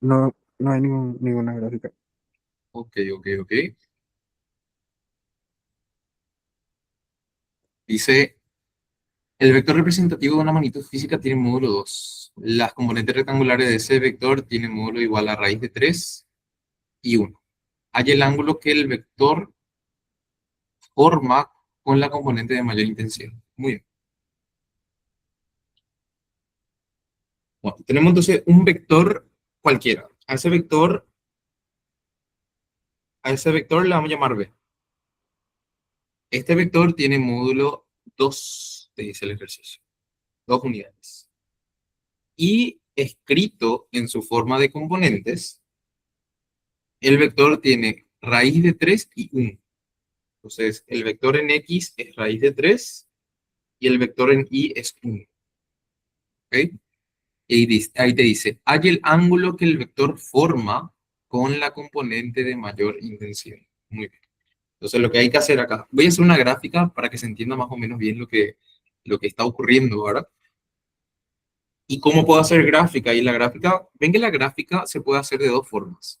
A: ¿no?
D: no hay ninguna gráfica.
A: Ok, ok, ok. Dice, el vector representativo de una magnitud física tiene módulo 2. Las componentes rectangulares de ese vector tienen módulo igual a raíz de 3 y 1. Hay el ángulo que el vector forma con la componente de mayor intensidad. Muy bien. Bueno, tenemos entonces un vector cualquiera. A ese vector le vamos a llamar B. Este vector tiene módulo 2, te dice el ejercicio. 2 unidades. Y escrito en su forma de componentes, el vector tiene raíz de 3 y 1. Entonces, el vector en X es raíz de 3 y el vector en Y es 1. ¿Ok? Y ahí te dice, hay el ángulo que el vector forma con la componente de mayor intensidad. Muy bien. Entonces, lo que hay que hacer acá, voy a hacer una gráfica para que se entienda más o menos bien lo que está ocurriendo ahora. ¿Y cómo puedo hacer gráfica? Y la gráfica, ven que la gráfica se puede hacer de dos formas.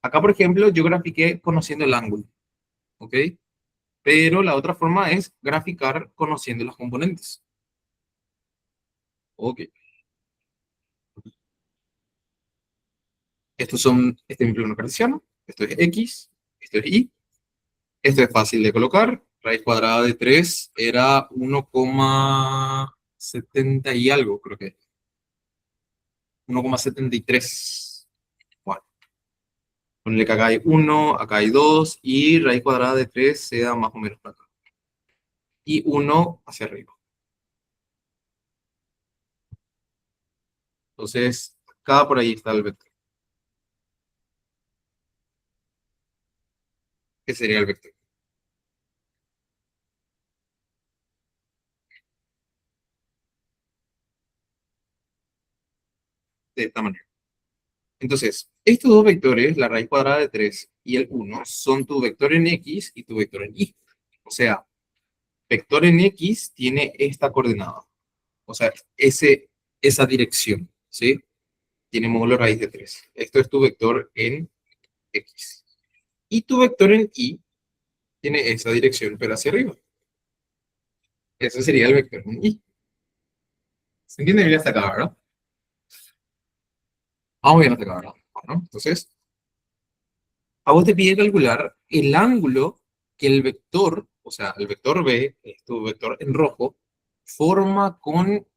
A: Acá, por ejemplo, yo grafiqué conociendo el ángulo, ¿ok? Pero la otra forma es graficar conociendo los componentes. Ok. Estos son, este es mi plano cartesiano, esto es X, esto es Y, esto es fácil de colocar, raíz cuadrada de 3 era 1,70 y algo, creo que 1,73. Bueno, ponle que acá hay 1, acá hay 2 y raíz cuadrada de 3 se da más o menos para acá. Y 1 hacia arriba. Entonces, acá por ahí está el vector. ¿Qué sería el vector? De esta manera. Entonces, estos dos vectores, la raíz cuadrada de 3 y el 1, son tu vector en X y tu vector en Y. O sea, vector en X tiene esta coordenada. O sea, esa dirección, ¿sí? Tiene módulo raíz de 3. Esto es tu vector en X. Y tu vector en Y tiene esa dirección, pero hacia arriba. Ese sería el vector en Y. ¿Se entiende bien hasta acá, verdad? Vamos bien hasta acá, ¿verdad? Bueno, entonces, a vos te pide calcular el ángulo que el vector, o sea, el vector B, es tu vector en rojo, forma con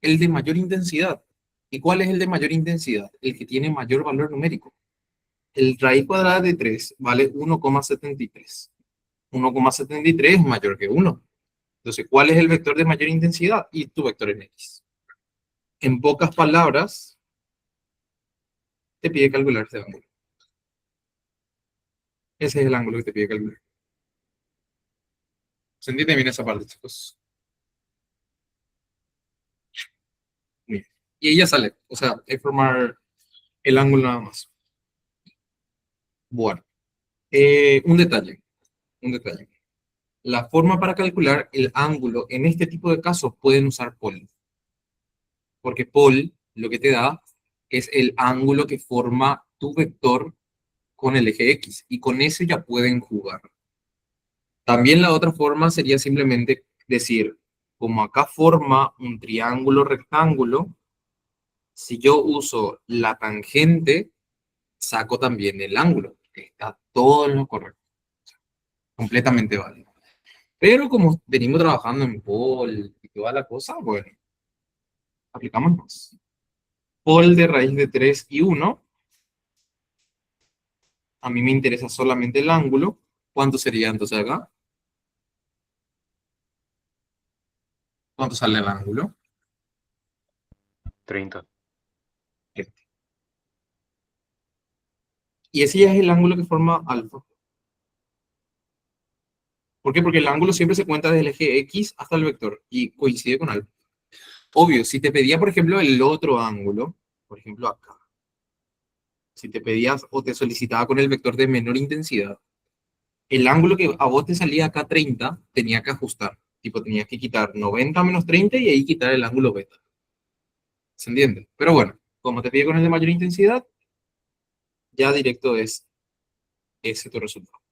A: el de mayor intensidad. ¿Y cuál es el de mayor intensidad? El que tiene mayor valor numérico. El raíz cuadrada de 3 vale 1,73. 1,73 es mayor que 1. Entonces, ¿cuál es el vector de mayor intensidad? Y tu vector en X. En pocas palabras, te pide calcular ese ángulo. Ese es el ángulo que te pide calcular. ¿Se entiende bien esa parte, chicos? Bien. Y ella sale, o sea, es formar el ángulo nada más. Bueno, un detalle. La forma para calcular el ángulo en este tipo de casos pueden usar pol, porque pol lo que te da es el ángulo que forma tu vector con el eje X, y con ese ya pueden jugar. También la otra forma sería simplemente decir, como acá forma un triángulo rectángulo, si yo uso la tangente, saco también el ángulo. Está todo en lo correcto. Completamente válido. Pero como venimos trabajando en pol y toda la cosa, bueno, aplicamos más. Pol de raíz de 3 y 1. A mí me interesa solamente el ángulo. ¿Cuánto sería entonces acá? ¿Cuánto sale el ángulo?
F: 30.
A: Este. Y ese ya es el ángulo que forma alfa. ¿Por qué? Porque el ángulo siempre se cuenta desde el eje X hasta el vector y coincide con alfa. Obvio, si te pedía, por ejemplo, el otro ángulo, por ejemplo acá, si te pedías o te solicitaba con el vector de menor intensidad, el ángulo que a vos te salía acá 30, tenía que ajustar. Tipo, tenías que quitar 90 menos 30 y ahí quitar el ángulo beta. ¿Se entiende? Pero bueno, como te pide con el de mayor intensidad, ya directo es ese tu resultado.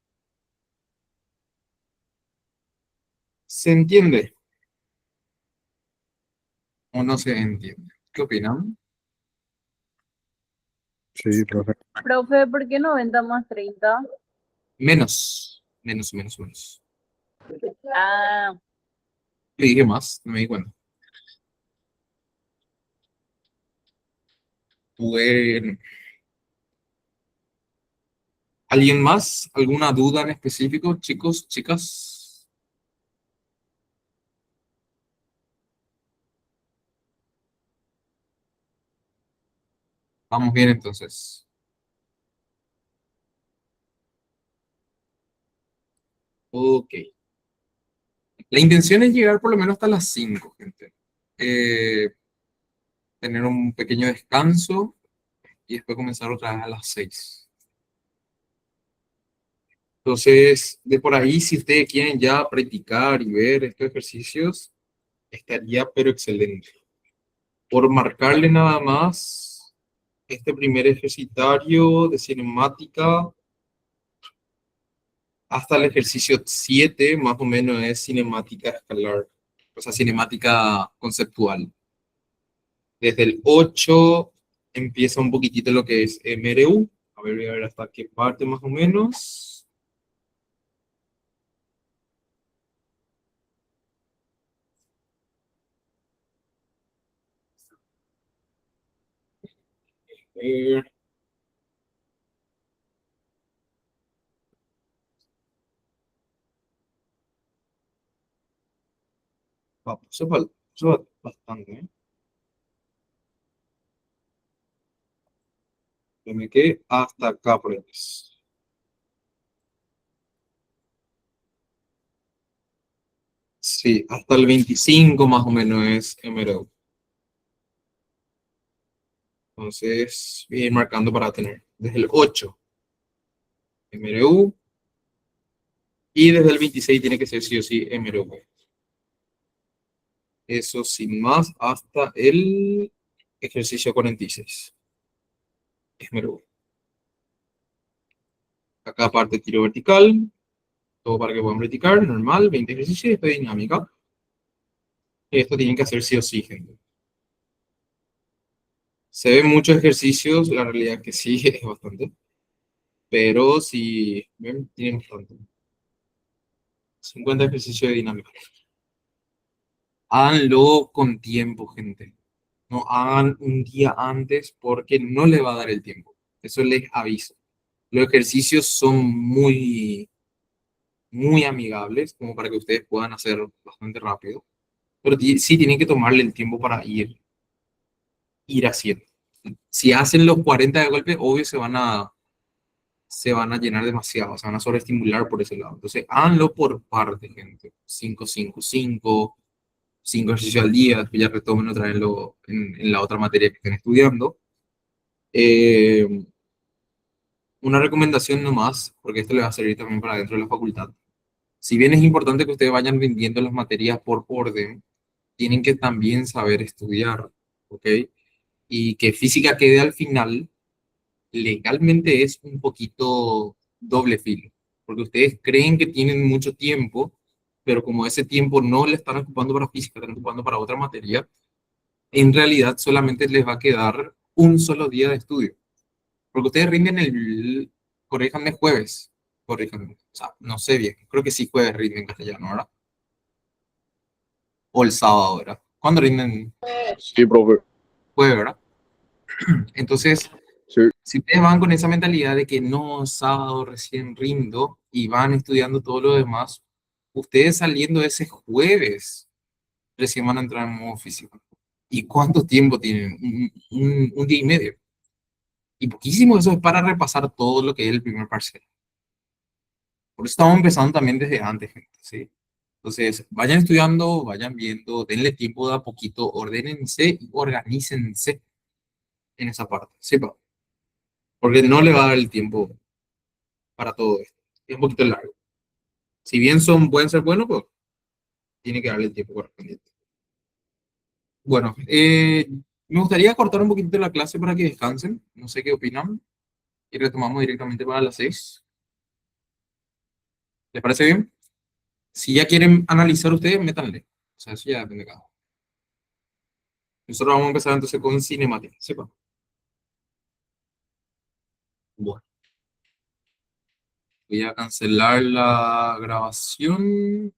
A: ¿Se entiende o no se entiende? ¿Qué opinan?
D: Sí, profe.
B: Profe, ¿por qué 90 más 30?
A: Menos, menos, menos, menos.
B: Ah,
A: Le dije más, no me di cuenta. Bueno, ¿alguien más? ¿Alguna duda en específico, chicos, chicas? Vamos bien entonces. Ok. La intención es llegar por lo menos hasta las 5, gente. Tener un pequeño descanso y después comenzar otra vez a las 6. Entonces, de por ahí, si ustedes quieren ya practicar y ver estos ejercicios, estaría pero excelente. Por marcarle nada más este primer ejercitario de cinemática hasta el ejercicio 7, más o menos es cinemática escalar, o sea, cinemática conceptual. Desde el 8 empieza un poquitito lo que es MRU. A ver, voy a ver hasta qué parte más o menos. Eh, eso bastante, ¿eh? Yo me quedé hasta acá por ahí. Sí, hasta el 25 más o menos es MRU. Entonces, voy a ir marcando para tener desde el 8 MRU y desde el 26 tiene que ser sí o sí MRU. Eso sin más hasta el ejercicio 46. MRU. Acá parte tiro vertical, todo para que puedan practicar, normal, 20 ejercicios y después dinámica. Esto tienen que hacer sí o sí, gente. Se ven muchos ejercicios, la realidad es que sí, es bastante. Pero si ven, tienen bastante. 50 ejercicios de dinámica. Háganlo con tiempo, gente. No hagan un día antes porque no le va a dar el tiempo. Eso les aviso. Los ejercicios son muy amigables, como para que ustedes puedan hacer bastante rápido. Pero sí tienen que tomarle el tiempo para ir haciendo. Si hacen los 40 de golpe, obvio se van a llenar demasiado, se van a sobreestimular por ese lado. Entonces, háganlo por parte, gente. 5 5 5 5 ejercicios al día, después ya retomen otra vez en la otra materia que estén estudiando. Eh, una recomendación nomás, porque esto le va a servir también para dentro de la facultad. Si bien es importante que ustedes vayan rindiendo las materias por orden, tienen que también saber estudiar, ¿ok? Y que física quede al final, legalmente es un poquito doble filo, porque ustedes creen que tienen mucho tiempo, pero como ese tiempo no le están ocupando para física, están ocupando para otra materia, en realidad solamente les va a quedar un solo día de estudio. Porque ustedes rinden corríjanme, jueves, corríjanme, o sea, no sé bien, creo que sí jueves rinden castellano, ¿verdad? O el sábado, ¿verdad? ¿Cuándo rinden?
F: Sí, profe.
A: Jueves, ¿verdad? Entonces,
F: Sí.
A: si ustedes van con esa mentalidad de que no, sábado recién rindo y van estudiando todo lo demás, ustedes saliendo ese jueves recién van a entrar en modo físico. ¿Y cuánto tiempo tienen? Un día y medio. Y poquísimo eso es para repasar todo lo que es el primer parcial. Por eso estamos empezando también desde antes, gente, ¿sí? Entonces, vayan estudiando, vayan viendo, denle tiempo de a poquito, ordénense y organícense en esa parte, ¿sepa? Porque no le va a dar el tiempo para todo esto. Es un poquito largo. Si bien pueden ser buenos, pues tiene que darle el tiempo correspondiente. Bueno, me gustaría cortar un poquito la clase para que descansen. No sé qué opinan. Y retomamos directamente para las 6. ¿Les parece bien? Si ya quieren analizar ustedes, métanle. O sea, eso ya depende de cada uno. Nosotros vamos a empezar entonces con cinemática. ¿Sepa? Bueno, voy a cancelar la grabación.